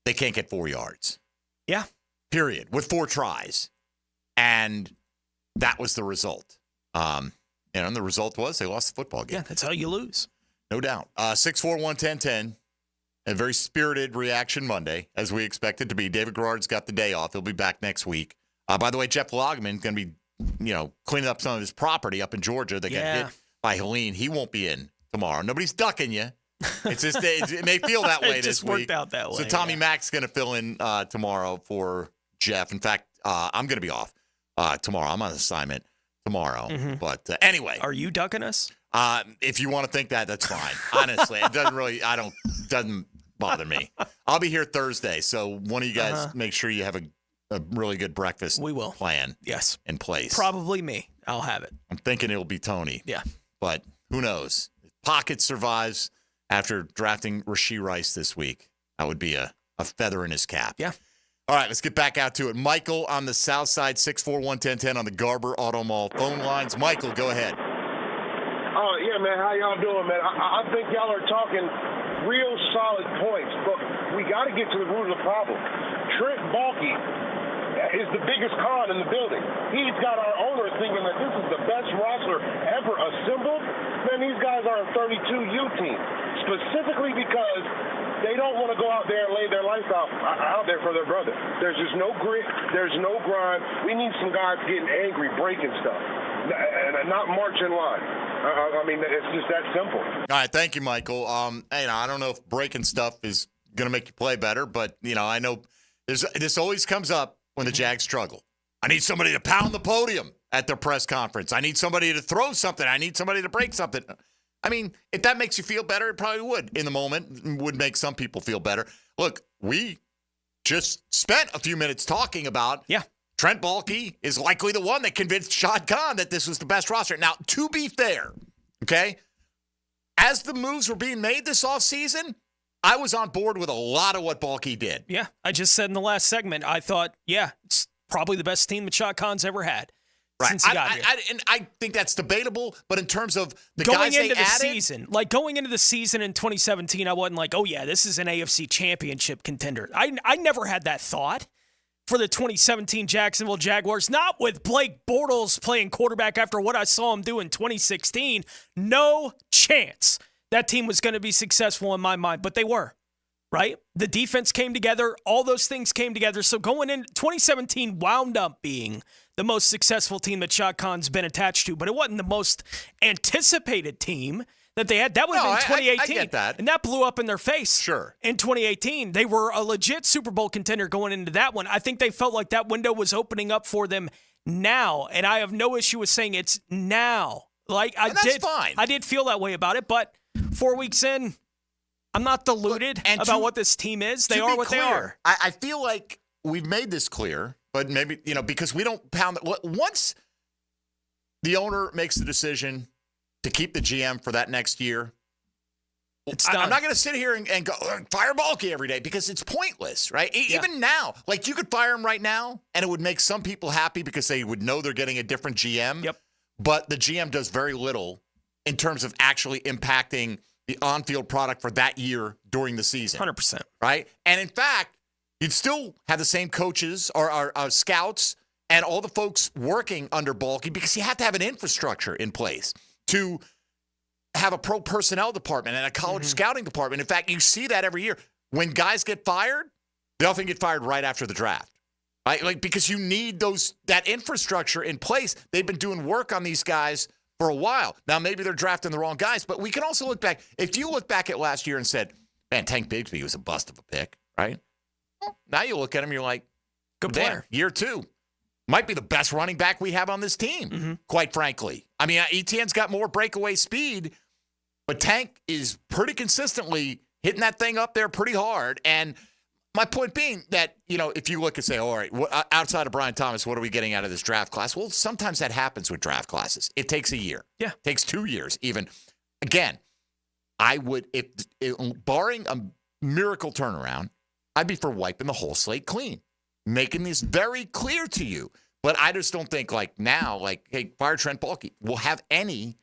they can't get 4 yards. Yeah. Period. With 4 tries. And that was the result. And the result was they lost the football game. Yeah, that's how you lose. No doubt. 641-1010. A very spirited reaction Monday, as we expected to be. David Garrard's got the day off. He'll be back next week. By the way, Jeff Logman's going to be, cleaning up some of his property up in Georgia that got hit by Helene. He won't be in tomorrow. Nobody's ducking you. It's just it may feel that way this week. It just worked out that way. So Tommy Mack's going to fill in tomorrow for Jeff. In fact, I'm going to be off tomorrow. I'm on assignment tomorrow. But anyway. Are you ducking us? If you want to think that, that's fine. Honestly, it doesn't bother me. I'll be here Thursday, so one of you guys make sure you have a really good breakfast plan in place. Probably me. I'll have it. I'm thinking it'll be Tony. Yeah. But who knows? Pocket survives after drafting Rashee Rice this week. That would be a feather in his cap. Yeah. All right, let's get back out to it. Michael on the south side, 641-1010 on the Garber Auto Mall phone lines. Michael, go ahead. Oh, yeah, man. How y'all doing, man? I think y'all are talking real solid points, but we got to get to the root of the problem. Trent Baalke is the biggest con in the building. He's got our owner thinking that this is the best roster ever assembled. Man, these guys are a 32U team, specifically because they don't want to go out there and lay their life out there for their brother. There's just no grit. There's no grind. We need some guys getting angry, breaking stuff, and not march in line. I mean, it's just that simple. All right, thank you, Michael. I don't know if breaking stuff is going to make you play better, but, I know this always comes up when the Jags struggle. I need somebody to pound the podium at their press conference. I need somebody to throw something. I need somebody to break something. I mean, if that makes you feel better, it probably would in the moment. Would make some people feel better. Look, we just spent a few minutes talking about Trent Baalke is likely the one that convinced Shad Khan that this was the best roster. Now, to be fair, okay, as the moves were being made this offseason, I was on board with a lot of what Baalke did. Yeah, I just said in the last segment, I thought, it's probably the best team that Shad Khan's ever had. Right. Since he got here. And I think that's debatable, but in terms of the going guys they into the added, season, going into the season in 2017, I wasn't like, oh yeah, this is an AFC Championship contender. I never had that thought. for the 2017 Jacksonville Jaguars, not with Blake Bortles playing quarterback after what I saw him do in 2016. No chance that team was going to be successful in my mind, but they were, right? The defense came together. All those things came together. So going in, 2017 wound up being the most successful team that Shad Khan's been attached to, but it wasn't the most anticipated team that they had. That would have been 2018. I get that. And that blew up in their face. Sure. In 2018. They were a legit Super Bowl contender going into that one. I think they felt like that window was opening up for them now. And I have no issue with saying it's now. That's fine. I did feel that way about it, but 4 weeks in, I'm not deluded about what this team is. They are what they are. I feel like we've made this clear, but maybe, because we don't pound it. Once the owner makes the decision to keep the GM for that next year, I'm not going to sit here and go, fire Balky every day, because it's pointless, right? Even now, you could fire him right now, and it would make some people happy because they would know they're getting a different GM. Yep. But the GM does very little in terms of actually impacting the on-field product for that year during the season. 100%. Right? And in fact, you'd still have the same coaches or scouts and all the folks working under Balky, because you have to have an infrastructure in place to have a pro personnel department and a college scouting department. In fact, you see that every year. When guys get fired, they often get fired right after the draft. Right? Because you need that infrastructure in place. They've been doing work on these guys for a while. Now, maybe they're drafting the wrong guys, but we can also look back. If you look back at last year and said, man, Tank Bigsby was a bust of a pick, right? Well, now you look at him, you're like, good player. Year 2. Might be the best running back we have on this team, quite frankly. I mean, Etienne's got more breakaway speed, but Tank is pretty consistently hitting that thing up there pretty hard. And my point being that, if you look and say, all right, outside of Brian Thomas, what are we getting out of this draft class? Well, sometimes that happens with draft classes. It takes a year. Yeah. It takes 2 years even. Again, I would, if barring a miracle turnaround, I'd be for wiping the whole slate clean, making this very clear to you. But I just don't think now, hey, fire Trent Baalke will have any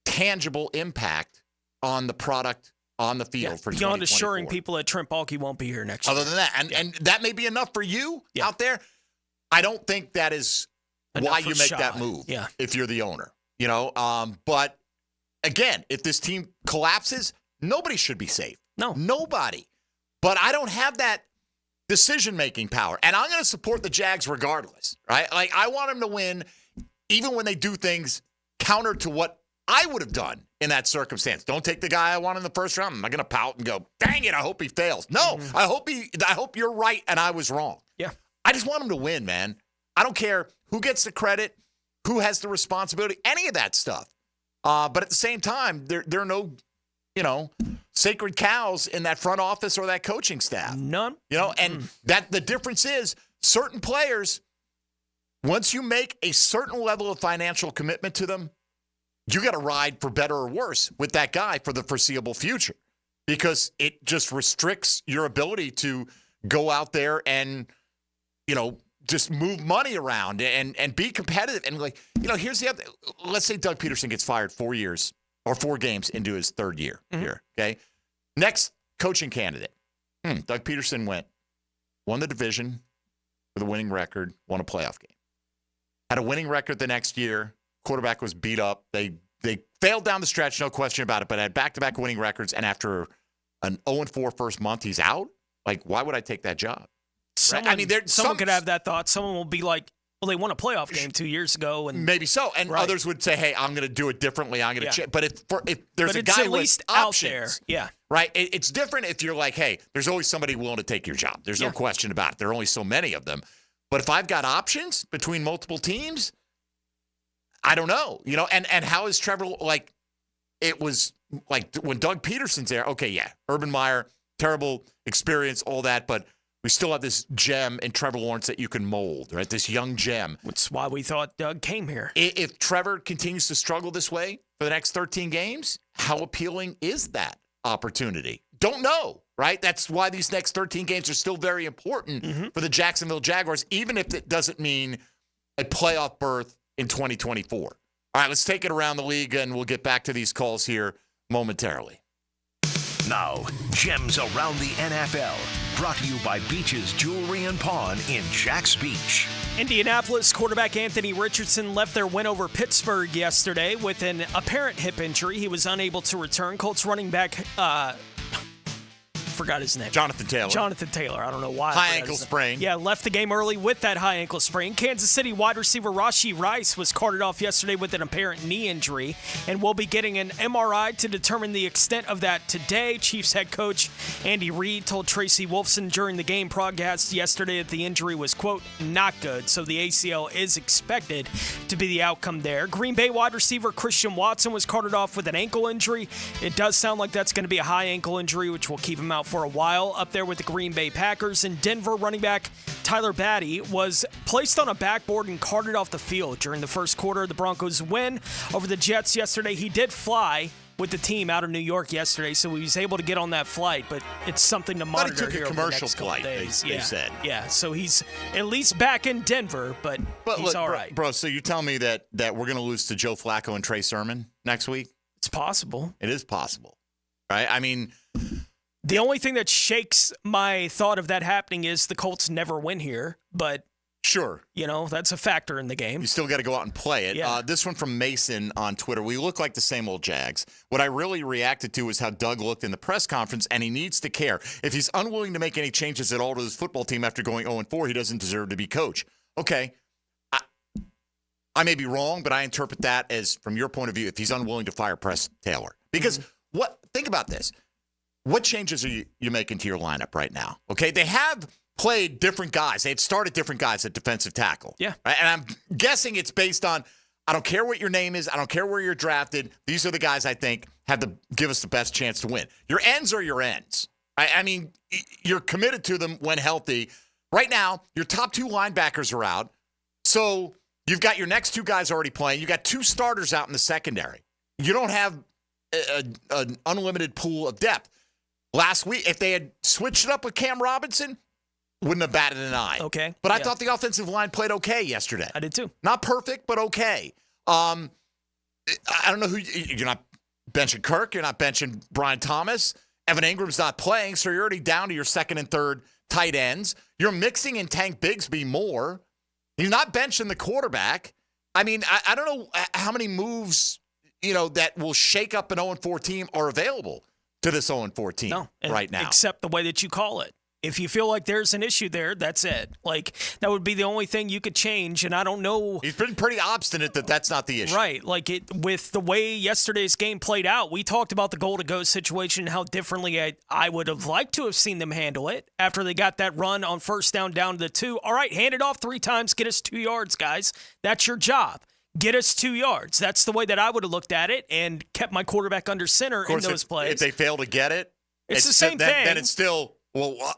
tangible impact on the product on the field for 2024. Beyond assuring people that Trent Baalke won't be here next year. Other than that, and that may be enough for you out there. I don't think that is why you make that move if you're the owner. But again, if this team collapses, nobody should be safe. No. Nobody. But I don't have that decision-making power. And I'm going to support the Jags regardless, right? I want them to win even when they do things counter to what I would have done in that circumstance. Don't take the guy I want in the first round. I'm not going to pout and go, dang it, I hope he fails. No, I hope you're right and I was wrong. Yeah. I just want him to win, man. I don't care who gets the credit, who has the responsibility, any of that stuff. But at the same time, there are no, sacred cows in that front office or that coaching staff. None. And that the difference is certain players, once you make a certain level of financial commitment to them, you got to ride for better or worse with that guy for the foreseeable future, because it just restricts your ability to go out there and, just move money around and be competitive. And here's the other, let's say Doug Peterson gets fired 4 years or 4 games into his third year here. Okay. Next coaching candidate. Doug Peterson won the division with a winning record, won a playoff game, had a winning record the next year. Quarterback was beat up. They failed down the stretch, no question about it, but had back-to-back winning records. And after an 0-4 first month, he's out. Why would I take that job? Someone could have that thought. Someone will be like, well, they won a playoff game 2 years ago. And maybe so. And others would say, hey, I'm going to do it differently. I'm going to check. But if there's a guy with options, right? It's different if you're like, hey, there's always somebody willing to take your job. There's no question about it. There are only so many of them. But if I've got options between multiple teams, I don't know, and how is Trevor, it was when Doug Peterson's there, okay, yeah, Urban Meyer, terrible experience, all that, but we still have this gem in Trevor Lawrence that you can mold, right? This young gem. That's why we thought Doug came here. If Trevor continues to struggle this way for the next 13 games, how appealing is that opportunity? Don't know, right? That's why these next 13 games are still very important for the Jacksonville Jaguars, even if it doesn't mean a playoff berth in 2024. All right, let's take it around the league, and we'll get back to these calls here momentarily. Now, gems around the NFL. Brought to you by Beach's Jewelry and Pawn in Jax Beach. Indianapolis quarterback Anthony Richardson left their win over Pittsburgh yesterday with an apparent hip injury. He was unable to return. Colts running back, forgot his name. Jonathan Taylor. I don't know why. High ankle sprain. Yeah, left the game early with that high ankle sprain. Kansas City wide receiver Rashee Rice was carted off yesterday with an apparent knee injury and will be getting an MRI to determine the extent of that today. Chiefs head coach Andy Reid told Tracy Wolfson during the game broadcast yesterday that the injury was, quote, not good, so the ACL is expected to be the outcome there. Green Bay wide receiver Christian Watson was carted off with an ankle injury. It does sound like that's going to be a high ankle injury, which will keep him out for a while up there with the Green Bay Packers. And Denver running back Tyler Batty was placed on a backboard and carted off the field during the first quarter of the Broncos' win over the Jets yesterday. He did fly with the team out of New York yesterday, so he was able to get on that flight, but it's something to monitor. But he took a commercial flight, they said. Yeah, so he's at least back in Denver, but he's look, all right. Bro, so you tell me that we're going to lose to Joe Flacco and Trey Sermon next week? It's possible. It is possible, right? I mean, the only thing that shakes my thought of that happening is the Colts never win here, but sure, that's a factor in the game. You still got to go out and play it. Yeah. This one from Mason on Twitter. We look like the same old Jags. What I really reacted to was how Doug looked in the press conference, and he needs to care. If he's unwilling to make any changes at all to his football team after going 0-4, he doesn't deserve to be coach. Okay, I may be wrong, but I interpret that as, from your point of view, if he's unwilling to fire Press Taylor. Because think about this. What changes are you making to your lineup right now? Okay, they have played different guys. They've started different guys at defensive tackle. Yeah. Right? And I'm guessing it's based on, I don't care what your name is. I don't care where you're drafted. These are the guys I think have to give us the best chance to win. Your ends are your ends. Right? I mean, you're committed to them when healthy. Right now, your top two linebackers are out. So you've got your next two guys already playing. You got two starters out in the secondary. You don't have an unlimited pool of depth. Last week, if they had switched it up with Cam Robinson, wouldn't have batted an eye. Okay. But I thought the offensive line played okay yesterday. I did too. Not perfect, but okay. I don't know who you're not benching Kirk. You're not benching Brian Thomas. Evan Ingram's not playing, so you're already down to your second and third tight ends. You're mixing in Tank Bigsby more. You're not benching the quarterback. I mean, I don't know how many moves, that will shake up an 0-4 team are available to this 0-4 team right now. Except the way that you call it. If you feel like there's an issue there, that's it. Like, that would be the only thing you could change, and I don't know. He's been pretty obstinate that that's not the issue. Right. Like, with the way yesterday's game played out, we talked about the goal-to-go situation, how differently I would have liked to have seen them handle it after they got that run on first down to the 2. All right, hand it off 3 times, get us 2 yards, guys. That's your job. Get us 2 yards. That's the way that I would have looked at it and kept my quarterback under center in those plays. If they fail to get it, it's the same thing. Then it's still,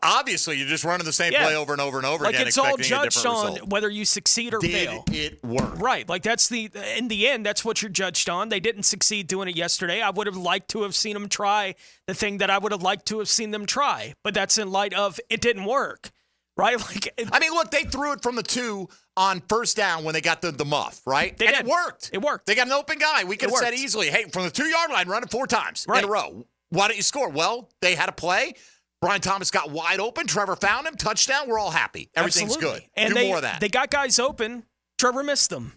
obviously you're just running the same play over and over and over again. Like, it's all judged on result. whether you succeed or fail. Did it work? Right. Like, in the end, that's what you're judged on. They didn't succeed doing it yesterday. I would have liked to have seen them try the thing that I would have liked to have seen them try. But that's in light of it didn't work. Right? Look, they threw it from the 2 on first down when they got the muff, right? It worked. It worked. They got an open guy. We could have said easily, hey, from the 2-yard line, run it 4 times in a row. Why don't you score? Well, they had a play. Brian Thomas got wide open. Trevor found him. Touchdown. We're all happy. Everything's good. And Do more of that. They got guys open. Trevor missed them.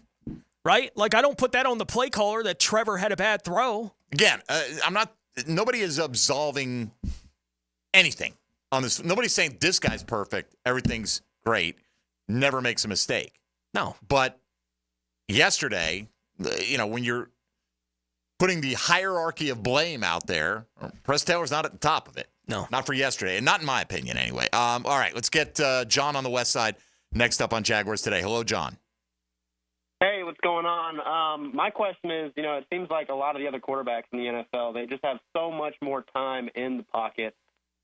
Right? Like, I don't put that on the play caller that Trevor had a bad throw. Again, nobody is absolving anything on this. Nobody's saying this guy's perfect. Everything's great. Never makes a mistake. No. But yesterday, when you're putting the hierarchy of blame out there, Press Taylor's not at the top of it. No. Not for yesterday, and not in my opinion anyway. All right, let's get John on the west side next up on Jaguars Today. Hello, John. Hey, what's going on? My question is, it seems like a lot of the other quarterbacks in the NFL, they just have so much more time in the pocket.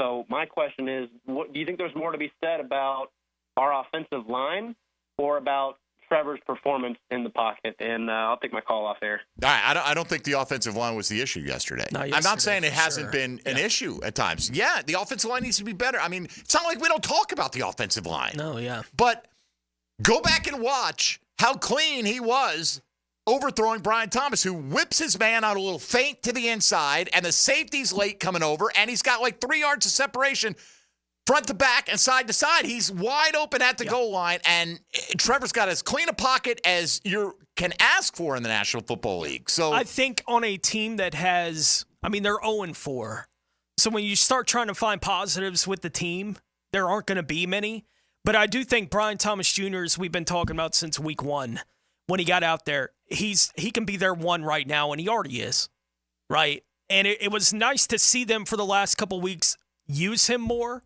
So my question is, do you think there's more to be said about our offensive line or about Trevor's performance in the pocket? And I'll take my call off there. All right, I don't think the offensive line was the issue yesterday. I'm not saying it hasn't been an issue at times. Yeah, the offensive line needs to be better. I mean, it's not like we don't talk about the offensive line. No, yeah. But go back and watch how clean he was overthrowing Brian Thomas, who whips his man on a little feint to the inside, and the safety's late coming over, and he's got like 3 yards of separation front to back and side to side. He's wide open at the goal line, and Trevor's got as clean a pocket as you can ask for in the National Football League. So I think on a team that has, they're 0-4. So when you start trying to find positives with the team, there aren't going to be many. But I do think Brian Thomas Jr., as we've been talking about since week 1, when he got out there, he can be their one right now, and he already is, right? And it was nice to see them for the last couple weeks use him more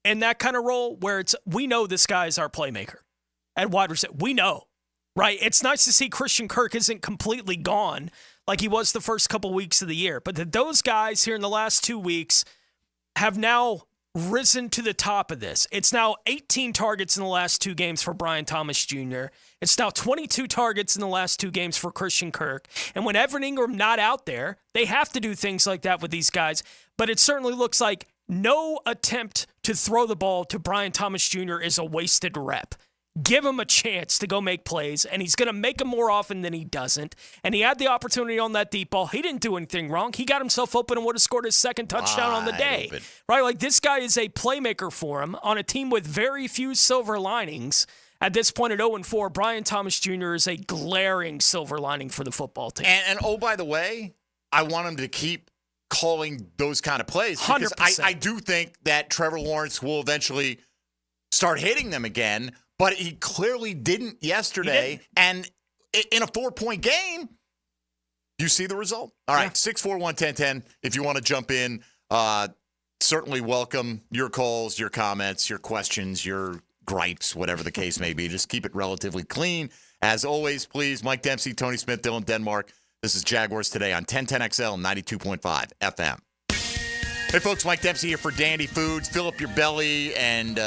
in that kind of role where we know this guy is our playmaker at wide receiver. We know, right? It's nice to see Christian Kirk isn't completely gone like he was the first couple weeks of the year. But that those guys here in the last 2 weeks have now risen to the top of this. It's now 18 targets in the last 2 games for Brian Thomas Jr. It's now 22 targets in the last 2 games for Christian Kirk. And when Evan Ingram not out there, they have to do things like that with these guys. But it certainly looks like no attempt to throw the ball to Brian Thomas Jr. is a wasted rep. Give him a chance to go make plays, and he's going to make them more often than he doesn't. And he had the opportunity on that deep ball. He didn't do anything wrong. He got himself open and would have scored his second touchdown on the day. Right? Like, this guy is a playmaker for him on a team with very few silver linings. At this point at 0-4, Brian Thomas Jr. is a glaring silver lining for the football team. And oh, by the way, I want him to keep calling those kind of plays because 100%. I do think that Trevor Lawrence will eventually start hitting them again. But he clearly didn't yesterday. And in a 4-point game, you see the result. All right, 641-1010. If you want to jump in, certainly welcome your calls, your comments, your questions, your gripes, whatever the case may be. Just keep it relatively clean. As always, please, Mike Dempsey, Tony Smith, Dylan Denmark. This is Jaguars Today on 1010XL 92.5 FM. Hey, folks, Mike Dempsey here for Dandy Foods. Fill up your belly and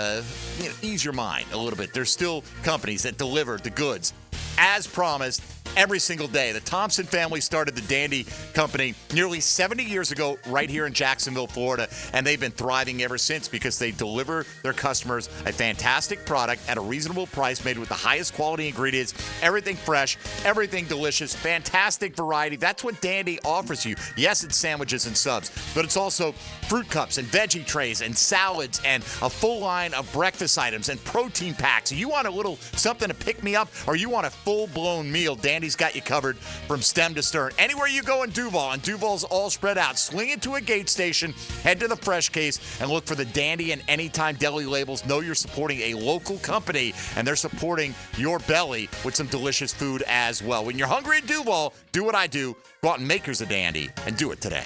ease your mind a little bit. There's still companies that deliver the goods as promised every single day. The Thompson family started the Dandy Company nearly 70 years ago right here in Jacksonville, Florida, and they've been thriving ever since because they deliver their customers a fantastic product at a reasonable price made with the highest quality ingredients, everything fresh, everything delicious, fantastic variety. That's what Dandy offers you. Yes, it's sandwiches and subs, but it's also fruit cups and veggie trays and salads and a full line of breakfast items and protein packs. You want a little something to pick me up or you want a full-blown meal, Dandy's got you covered from stem to stern. Anywhere you go in Duval, and Duval's all spread out, swing into a gate station, head to the fresh case, and look for the Dandy and Anytime Deli labels. Know you're supporting a local company, and they're supporting your belly with some delicious food as well. When you're hungry in Duval, do what I do. Go out and make yours a Dandy, and do it today.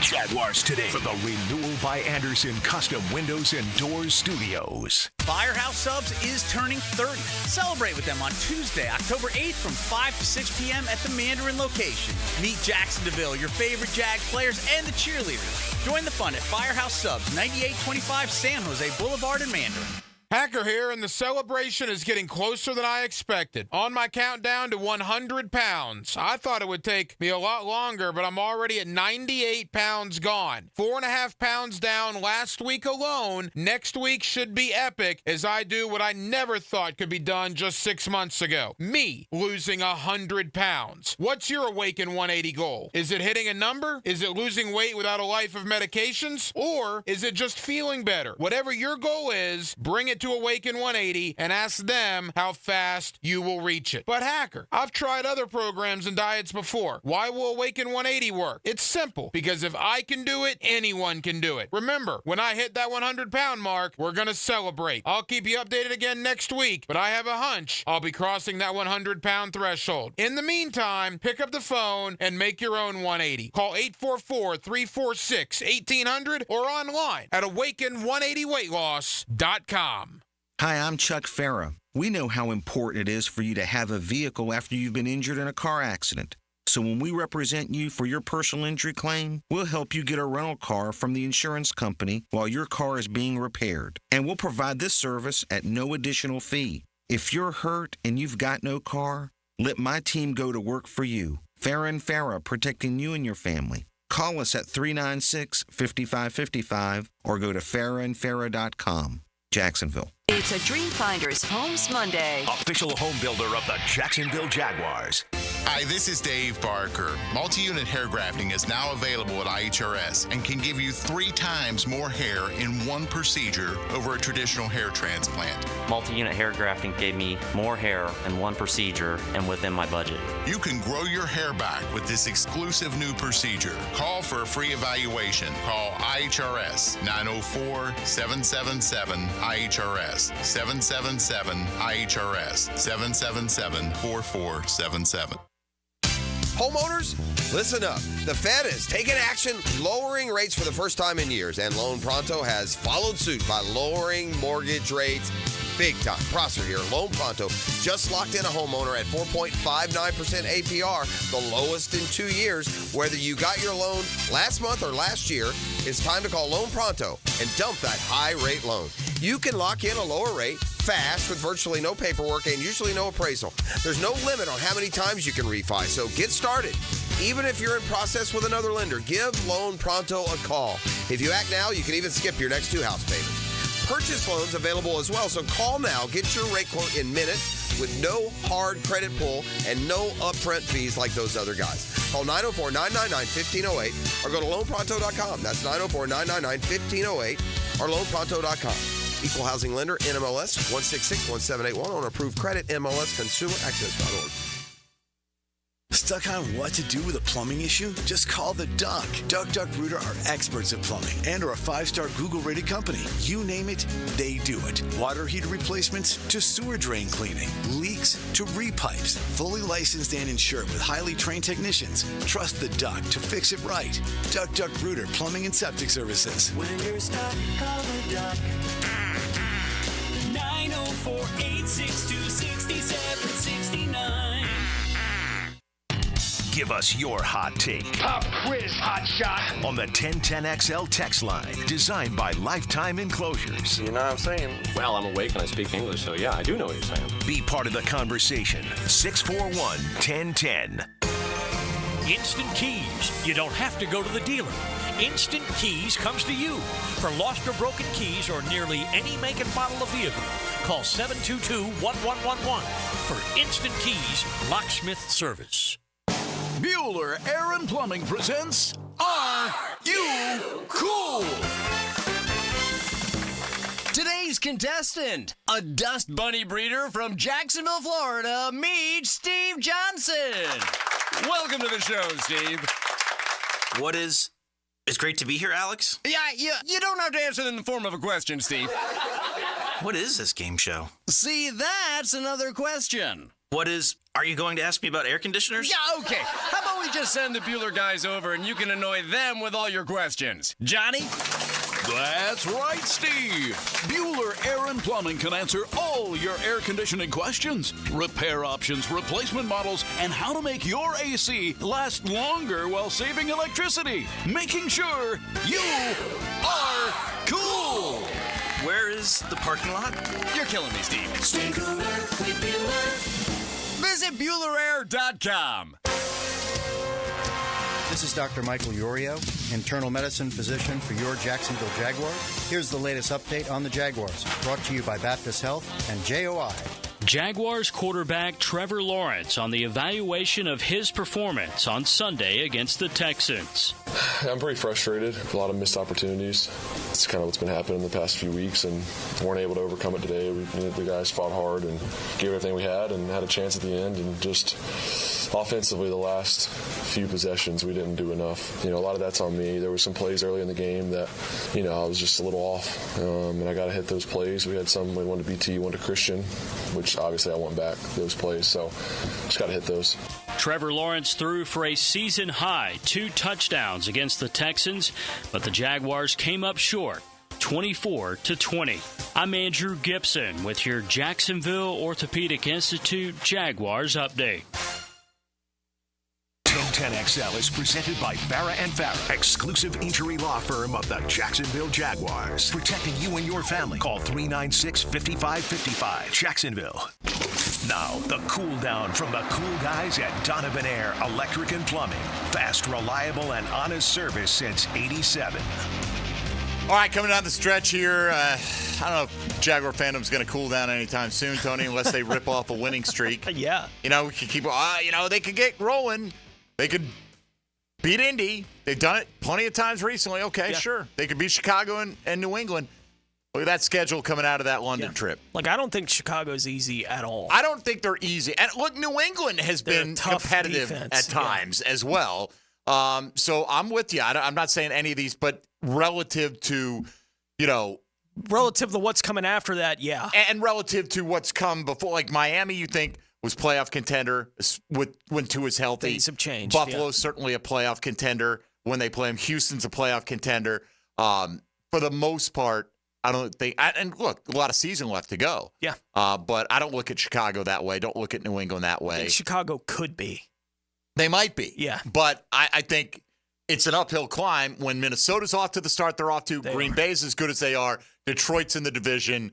Jaguars Today for the Renewal by Anderson Custom Windows and Doors Studios. Firehouse Subs is turning 30. Celebrate with them on Tuesday, October 8th from 5 to 6 p.m. at the Mandarin location. Meet Jackson DeVille, your favorite Jags players, and the cheerleaders. Join the fun at Firehouse Subs, 9825 San Jose Boulevard in Mandarin. Hacker here, and the celebration is getting closer than I expected. On my countdown to 100 pounds. I thought it would take me a lot longer, but I'm already at 98 pounds gone. 4.5 pounds down last week alone. Next week should be epic as I do what I never thought could be done just 6 months ago. Me losing 100 pounds. What's your Awaken 180 goal? Is it hitting a number? Is it losing weight without a life of medications? Or is it just feeling better? Whatever your goal is, bring it to Awaken 180 and ask them how fast you will reach it. But Hacker, I've tried other programs and diets before. Why will Awaken 180 work? It's simple, because if I can do it, anyone can do it. Remember, when I hit that 100-pound mark, we're going to celebrate. I'll keep you updated again next week, but I have a hunch I'll be crossing that 100-pound threshold. In the meantime, pick up the phone and make your own 180. Call 844-346-1800 or online at awaken180weightloss.com. Hi, I'm Chuck Farah. We know how important it is for you to have a vehicle after you've been injured in a car accident. So when we represent you for your personal injury claim, we'll help you get a rental car from the insurance company while your car is being repaired. And we'll provide this service at no additional fee. If you're hurt and you've got no car, let my team go to work for you. Farah and Farah, protecting you and your family. Call us at 396-5555 or go to farahandfarah.com. Jacksonville. It's a Dreamfinders Homes Monday. Official home builder of the Jacksonville Jaguars. Hi, this is Dave Barker. Multi-unit hair grafting is now available at IHRS and can give you 3 times more hair in one procedure over a traditional hair transplant. Multi-unit hair grafting gave me more hair in one procedure and within my budget. You can grow your hair back with this exclusive new procedure. Call for a free evaluation. Call IHRS 904-777-IHRS 777-IHRS 777-4477. Homeowners, listen up. The Fed has taken action, lowering rates for the first time in years, and Loan Pronto has followed suit by lowering mortgage rates big time. Prosser here. Loan Pronto just locked in a homeowner at 4.59% APR, the lowest in 2 years. Whether you got your loan last month or last year, it's time to call Loan Pronto and dump that high-rate loan. You can lock in a lower rate fast with virtually no paperwork and usually no appraisal. There's no limit on how many times you can refi, so get started. Even if you're in process with another lender, give Loan Pronto a call. If you act now, you can even skip your next 2 house payments. Purchase loans available as well, so call now. Get your rate quote in minutes with no hard credit pull and no upfront fees like those other guys. Call 904-999-1508 or go to loanpronto.com. That's 904-999-1508 or loanpronto.com. Equal housing lender, NMLS 1661781 on approved credit, MLSconsumeraccess.org. Stuck on what to do with a plumbing issue? Just call the Duck. Duck Rooter are experts at plumbing and are a 5-star Google-rated company. You name it, they do it. Water heater replacements to sewer drain cleaning, leaks to repipes. Fully licensed and insured with highly trained technicians. Trust the Duck to fix it right. Duck Rooter Plumbing and Septic Services. When you're stuck, call the Duck. 904-862-6769. Give us your hot take. Pop quiz, hot shot. On the 1010XL text line, designed by Lifetime Enclosures. You know what I'm saying? Well, I'm awake and I speak English, so yeah, I do know what you're saying. Be part of the conversation. 641-1010. Instant Keys. You don't have to go to the dealer. Instant Keys comes to you. For lost or broken keys or nearly any make and model of vehicle, call 722-1111 for Instant Keys locksmith service. Mueller Air and Plumbing presents Are You Cool? Today's contestant, a dust bunny breeder from Jacksonville, Florida, meet Steve Johnson. Welcome to the show, Steve. It's great to be here, Alex. Yeah, you don't have to answer it in the form of a question, Steve. What is this game show? See, that's another question. Are you going to ask me about air conditioners? Yeah, okay. How about we just send the Bueller guys over and you can annoy them with all your questions? Johnny? That's right, Steve. Bueller Air and Plumbing can answer all your air conditioning questions. Repair options, replacement models, and how to make your AC last longer while saving electricity. Making sure you are cool. Where is the parking lot? You're killing me, Steve. Stay cooler with Bueller. Visit BuellerAir.com. This is Dr. Michael Iorio, internal medicine physician for your Jacksonville Jaguars. Here's the latest update on the Jaguars, brought to you by Baptist Health and JOI. Jaguars quarterback Trevor Lawrence on the evaluation of his performance on Sunday against the Texans. I'm pretty frustrated. A lot of missed opportunities. It's kind of what's been happening the past few weeks, and weren't able to overcome it today. The guys fought hard and gave everything we had and had a chance at the end, and just offensively the last few possessions we didn't do enough. A lot of that's on me. There were some plays early in the game that, I was just a little off, and I got to hit those plays. We had some, one to BT, one to Christian, which obviously I want back those plays, so just got to hit those. Trevor Lawrence threw for a season-high 2 touchdowns against the Texans, but the Jaguars came up short, 24-20. I'm Andrew Gibson with your Jacksonville Orthopedic Institute Jaguars update. 1010XL is presented by Farah and Farah, exclusive injury law firm of the Jacksonville Jaguars. Protecting you and your family. Call 396-5555. Jacksonville. Now, the cool down from the cool guys at Donovan Air Electric and Plumbing. Fast, reliable, and honest service since '87. All right, coming down the stretch here, I don't know if Jaguar fandom's going to cool down anytime soon, Tony, unless they rip off a winning streak. Yeah. We could keep, they could get rolling. They could beat Indy. They've done it plenty of times recently. Okay, sure. They could beat Chicago and New England. Look at that schedule coming out of that London trip. I don't think Chicago's easy at all. I don't think they're easy. And look, New England has been competitive at times as well. So I'm with you. I'm not saying any of these, but relative to, relative to what's coming after that, yeah. And relative to what's come before, like Miami, you think was playoff contender when Tua's healthy. Things have changed. Buffalo's certainly a playoff contender when they play him. Houston's a playoff contender. For the most part, I don't think. And look, a lot of season left to go. Yeah. But I don't look at Chicago that way. Don't look at New England that way. I think Chicago could be. They might be. Yeah. But I think it's an uphill climb when Minnesota's off to the start they're off to. Green Bay's as good as they are. Detroit's in the division.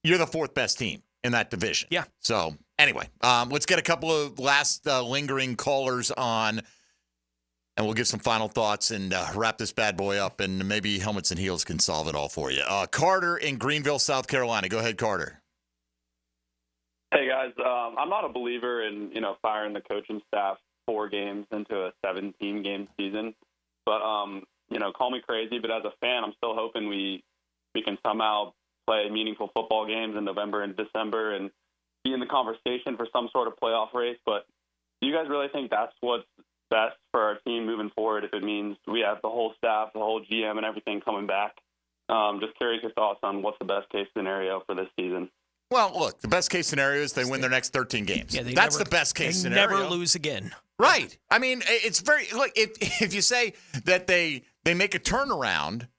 You're the fourth best team in that division. Yeah. So, anyway, let's get a couple of last lingering callers on, and we'll give some final thoughts and wrap this bad boy up, and maybe Helmets and Heels can solve it all for you. Carter in Greenville, South Carolina. Go ahead, Carter. Hey, guys. I'm not a believer in, firing the coaching staff 4 games into a 17-game season. But, call me crazy, but as a fan, I'm still hoping we can somehow play meaningful football games in November and December and be in the conversation for some sort of playoff race. But do you guys really think that's what's best for our team moving forward if it means we have the whole staff, the whole GM and everything coming back? Just curious your thoughts on what's the best case scenario for this season. Well, look, the best case scenario is they win their next 13 games. Yeah, that's the best case scenario. Never lose again. Right. I mean, it's very – if you say that they make a turnaround,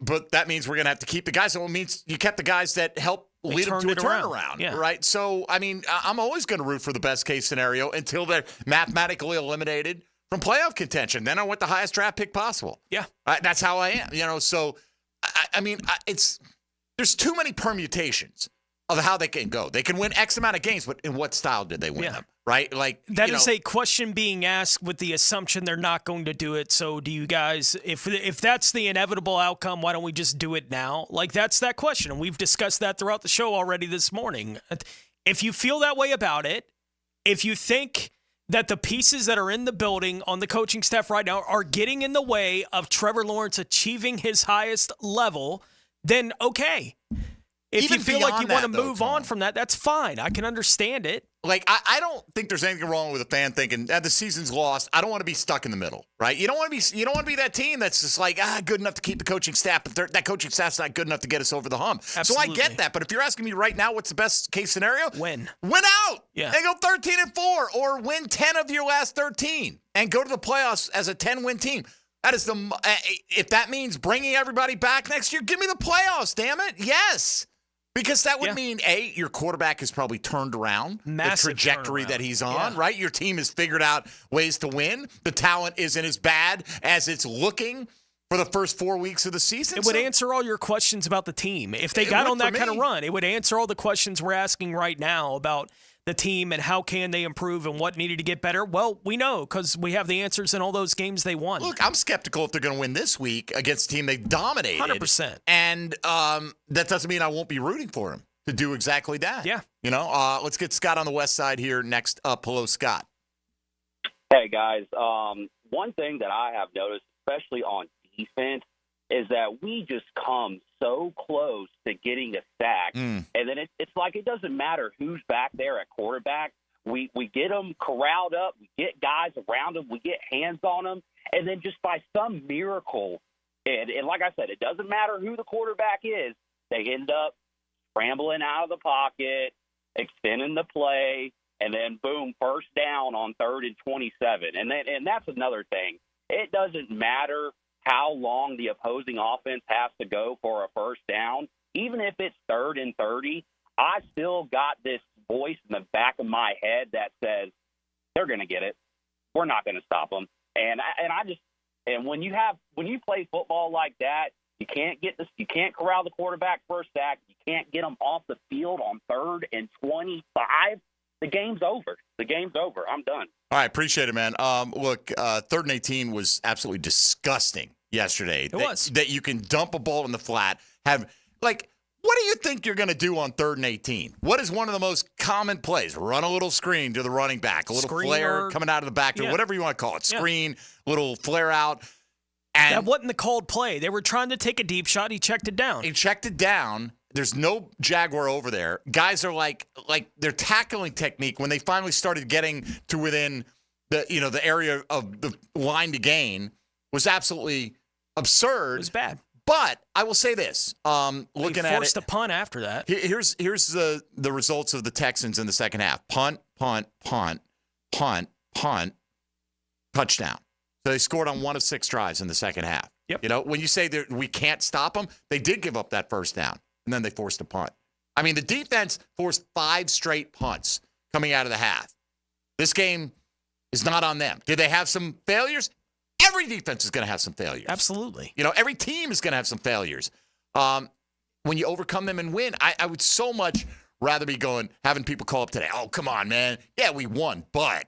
but that means we're going to have to keep the guys. So it means you kept the guys that help lead them to a turnaround, right? So, I mean, I'm always going to root for the best case scenario until they're mathematically eliminated from playoff contention. Then I want the highest draft pick possible. Yeah. That's how I am. So, I mean, there's too many permutations of how they can go. They can win X amount of games, but in what style did they win them? Right? That is a question being asked with the assumption they're not going to do it. So do you guys, if that's the inevitable outcome, why don't we just do it now? That's that question. And we've discussed that throughout the show already this morning. If you feel that way about it, if you think that the pieces that are in the building on the coaching staff right now are getting in the way of Trevor Lawrence achieving his highest level, then okay. If Even you feel like you want to that, move on from that, that's fine. I can understand it. I don't think there's anything wrong with a fan thinking the season's lost. I don't want to be stuck in the middle, right? You don't want to be that team that's just good enough to keep the coaching staff, but that coaching staff's not good enough to get us over the hump. Absolutely. So I get that. But if you're asking me right now, what's the best case scenario? Win out. Yeah. And go 13-4, or win 10 of your last 13 and go to the playoffs as a 10-win team. That is if that means bringing everybody back next year, give me the playoffs. Damn it, yes. Because that would mean, your quarterback has probably turned around the trajectory that he's on, right? Your team has figured out ways to win. The talent isn't as bad as it's looking for the first 4 weeks of the season. It would answer all your questions about the team. If they got on that kind of run, it would answer all the questions we're asking right now about the team and how can they improve and what needed to get better. Well, we know because we have the answers in all those games they won. Look, I'm skeptical if they're going to win this week against a team they dominated. 100%. And that doesn't mean I won't be rooting for them to do exactly that. Yeah. Let's get Scott on the west side here next up. Hello, Scott. Hey, guys. One thing that I have noticed, especially on defense, is that we just come so close to getting a sack, and then it's like it doesn't matter who's back there at quarterback. We get them corralled up, we get guys around them, we get hands on them, and then just by some miracle, and like I said, it doesn't matter who the quarterback is, they end up scrambling out of the pocket, extending the play, and then boom, first down on 3rd and 27. And that's another thing. It doesn't matter how long the opposing offense has to go for a first down. Even if it's 3rd and 30, I still got this voice in the back of my head that says they're going to get it. We're not going to stop them. And when you play football like that, you can't corral the quarterback for a sack. You can't get them off the field on 3rd and 25. The game's over. I'm done. All right, appreciate it, man. Look, 3rd and 18 was absolutely disgusting yesterday. It was. That you can dump a ball in the flat, what do you think you're going to do on 3rd and 18? What is one of the most common plays? Run a little screen to the running back, a little flare coming out of the back, or whatever you want to call it. Screen, little flare out. And that wasn't the called play. They were trying to take a deep shot. He checked it down. There's no Jaguar over there. Guys are like their tackling technique when they finally started getting to within the area of the line to gain was absolutely absurd. It was bad. But I will say this: looking at it, forced a punt after that. Here's the results of the Texans in the second half: punt, touchdown. So they scored on 1 of 6 drives in the second half. Yep. When you say that we can't stop them, they did give up that first down, and then they forced a punt. I mean, the defense forced 5 straight punts coming out of the half. This game is not on them. Did they have some failures? Every defense is going to have some failures. Absolutely. Every team is going to have some failures. When you overcome them and win, I would so much rather be having people call up today. Oh, come on, man. Yeah, we won, but.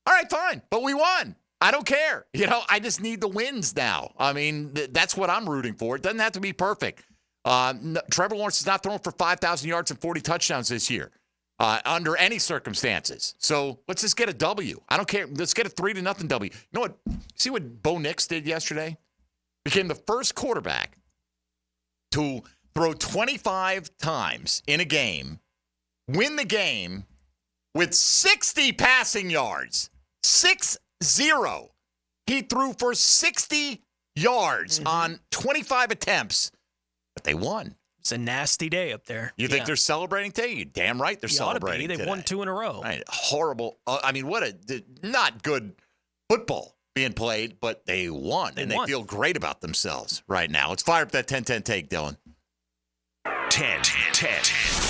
All right, fine. But we won. I don't care. I just need the wins now. I mean, that's what I'm rooting for. It doesn't have to be perfect. Trevor Lawrence is not throwing for 5,000 yards and 40 touchdowns this year under any circumstances. So let's just get a W. I don't care. Let's get a 3-0 W. You know what? See what Bo Nix did yesterday? Became the first quarterback to throw 25 times in a game, win the game with 60 passing yards. 6-0. He threw for 60 yards on 25 attempts, but they won. It's a nasty day up there. You think they're celebrating today? You're damn right they're celebrating today. They've won 2 in a row. Right. Horrible. I mean, what not good football being played, but they won. They feel great about themselves right now. Let's fire up that 10-10 take, Dylan. 10-10.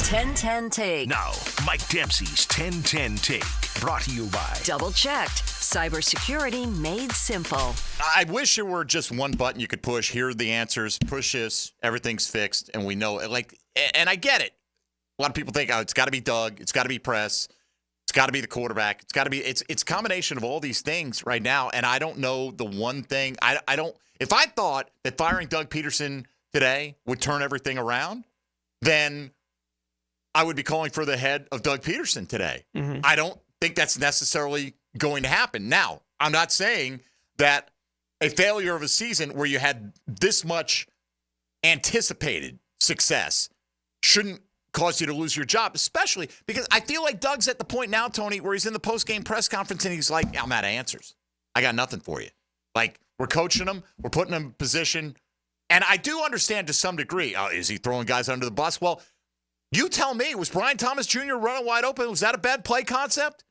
10-10 take. Now, Mike Dempsey's 10-10 take. Brought to you by Double Checked. Cybersecurity made simple. I wish there were just one button you could push. Here are the answers. Push this. Everything's fixed. And we know it. And I get it. A lot of people think, it's got to be Doug. It's got to be Press. It's got to be the quarterback. It's got to be. It's a combination of all these things right now. And I don't know the one thing. I don't. If I thought that firing Doug Peterson today would turn everything around, then I would be calling for the head of Doug Peterson today. Mm-hmm. I don't think that's necessarily going to happen. Now, I'm not saying that a failure of a season where you had this much anticipated success shouldn't cause you to lose your job, especially because I feel like Doug's at the point now, Tony, where he's in the post-game press conference and he's like, I'm out of answers. I got nothing for you. We're coaching him. We're putting him in position. And I do understand to some degree, is he throwing guys under the bus? Well, you tell me, was Brian Thomas Jr. running wide open? Was that a bad play concept?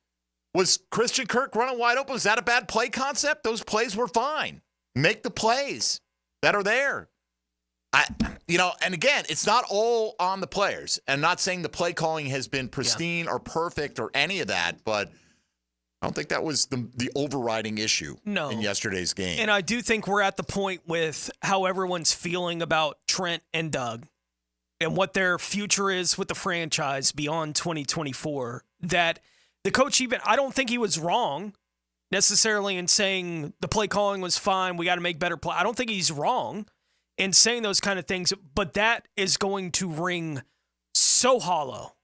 Was Christian Kirk running wide open? Was that a bad play concept? Those plays were fine. Make the plays that are there. And again, it's not all on the players. I'm not saying the play calling has been pristine or perfect or any of that, but I don't think that was the overriding issue in yesterday's game. And I do think we're at the point with how everyone's feeling about Trent and Doug and what their future is with the franchise beyond 2024, that the coach I don't think he was wrong necessarily in saying the play calling was fine, we got to make better play. I don't think he's wrong in saying those kind of things, but that is going to ring so hollow,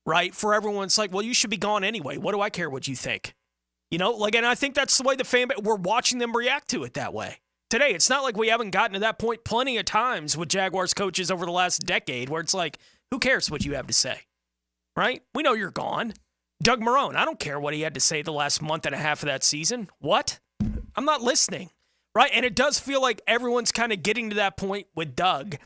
right? For everyone, it's like, well, you should be gone anyway. What do I care what you think? And I think that's the way the fan base, we're watching them react to it that way. Today, it's not like we haven't gotten to that point plenty of times with Jaguars coaches over the last decade where it's like, who cares what you have to say, right? We know you're gone. Doug Marrone, I don't care what he had to say the last month and a half of that season. What? I'm not listening, right? And it does feel like everyone's kind of getting to that point with Doug.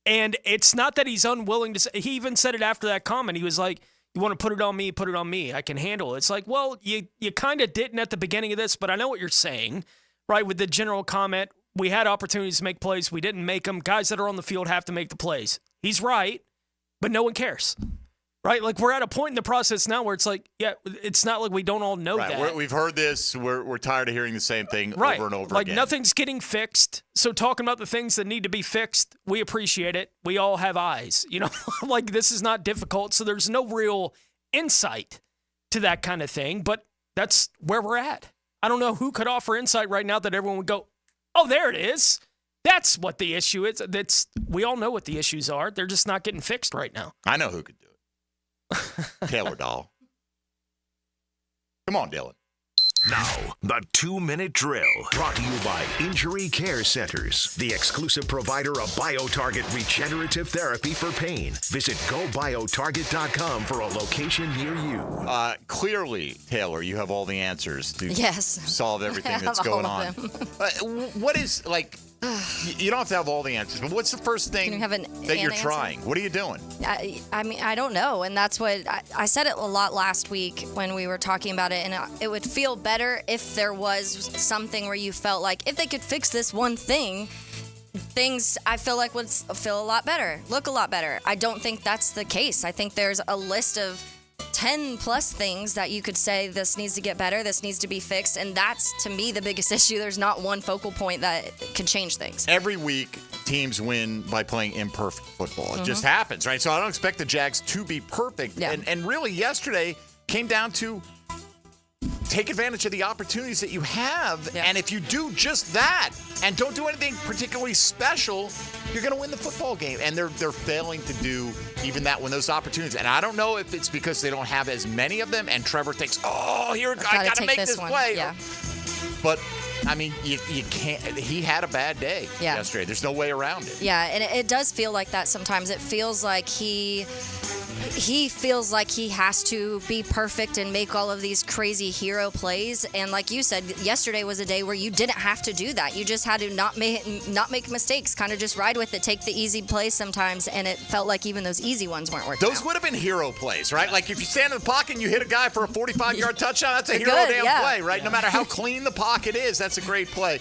And it's not that he's unwilling to say. He even said it after that comment. He was like, you want to put it on me, put it on me. I can handle it. It's like, well, you kind of didn't at the beginning of this, but I know what you're saying, right? With the general comment, we had opportunities to make plays. We didn't make them. Guys that are on the field have to make the plays. He's right, but no one cares. Right? We're at a point in the process now where it's like, it's not like we don't all know that. We've heard this. We're tired of hearing the same thing over and over again. Nothing's getting fixed. So talking about the things that need to be fixed, we appreciate it. We all have eyes. This is not difficult. So there's no real insight to that kind of thing. But that's where we're at. I don't know who could offer insight right now that everyone would go, oh, there it is. That's what the issue is. We all know what the issues are. They're just not getting fixed right now. I know who could do it. Taylor Dahl. Come on, Dylan. Now, the 2-minute drill, brought to you by Injury Care Centers, the exclusive provider of BioTarget regenerative therapy for pain. Visit GoBioTarget.com for a location near you. Clearly, Taylor, you have all the answers to solve everything that's going on. What is, like, you don't have to have all the answers, but what's the first thing that you're trying? What are you doing? I mean, I don't know. And that's what I said it a lot last week when we were talking about it. And it would feel better if there was something where you felt like if they could fix this one thing, things I feel like would feel a lot better, look a lot better. I don't think that's the case. I think there's a list of 10 plus things that you could say this needs to get better, this needs to be fixed, and that's to me the biggest issue. There's not one focal point that can change things. Every week teams win by playing imperfect football. It just happens, right? So I don't expect the Jags to be perfect. Yeah. And really yesterday came down to take advantage of the opportunities that you have. Yeah. And if you do just that and don't do anything particularly special, you're going to win the football game. And they're failing to do even that when those opportunities. And I don't know if it's because they don't have as many of them and Trevor thinks, I got to make this play. Yeah. But, I mean, you can't. He had a bad day yesterday. There's no way around it. Yeah, and it does feel like that sometimes. It feels like he feels like he has to be perfect and make all of these crazy hero plays. And like you said, yesterday was a day where you didn't have to do that. You just had to not make mistakes, kind of just ride with it, take the easy plays sometimes. And it felt like even those easy ones weren't working. Those would have been hero plays, right? Like if you stand in the pocket and you hit a guy for a 45-yard touchdown, that's a hero play, right? No matter how clean the pocket is, that's a great play.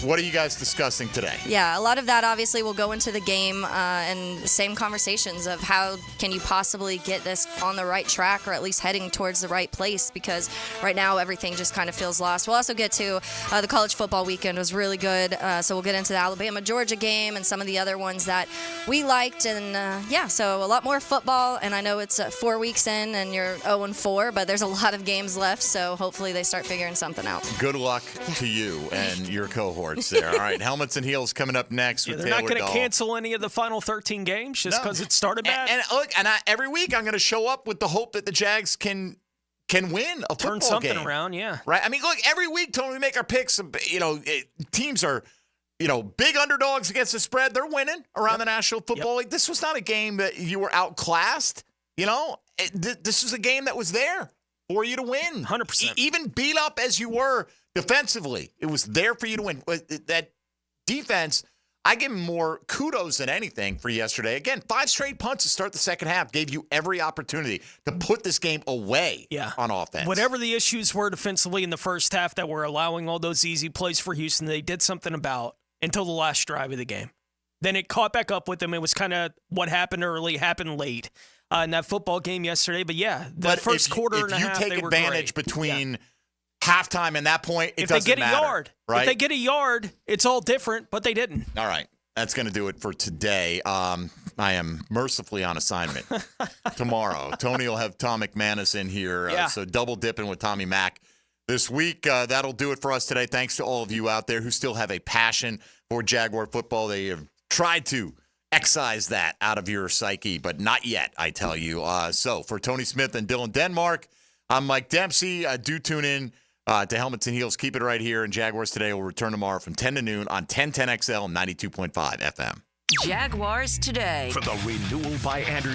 What are you guys discussing today? Yeah, a lot of that obviously will go into the game and the same conversations of how can you possibly get this on the right track or at least heading towards the right place, because right now everything just kind of feels lost. We'll also get to the college football weekend was really good, so we'll get into the Alabama-Georgia game and some of the other ones that we liked. And so a lot more football, and I know it's 4 weeks in and you're 0-4, but there's a lot of games left, so hopefully they start figuring something out. Good luck to you and your cohort. There. All right, Helmets and Heels coming up next with they're Taylor not going to Dahl. cancel any of the final 13 games just because it started bad. And look, every week I'm going to show up with the hope that the Jags can win a turn football something game. around, yeah. Right. I mean, look, every week, Tony, we make our picks. Teams are, big underdogs against the spread. They're winning around the National Football League. This was not a game that you were outclassed. This was a game that was there for you to win. 100%. Even beat up as you were defensively, it was there for you to win. That defense, I give them more kudos than anything for yesterday. Again, 5 straight punts to start the second half gave you every opportunity to put this game away on offense. Whatever the issues were defensively in the first half that were allowing all those easy plays for Houston, they did something about until the last drive of the game. Then it caught back up with them. It was kind of what happened early, happened late in that football game yesterday. But first quarter and a half, they were great. If you take advantage between halftime and that point, it doesn't matter. If they get a yard, right? If they get a yard, it's all different, but they didn't. All right. That's going to do it for today. I am mercifully on assignment tomorrow. Tony will have Tom McManus in here, so double dipping with Tommy Mack this week. That'll do it for us today. Thanks to all of you out there who still have a passion for Jaguar football. They have tried to excise that out of your psyche, but not yet, I tell you. So for Tony Smith and Dylan Denmark, I'm Mike Dempsey. Do tune in to Helmets and Heels. Keep it right here. And Jaguars Today will return tomorrow from 10 to noon on 1010XL 92.5 FM. Jaguars Today. For the renewal by Anderson.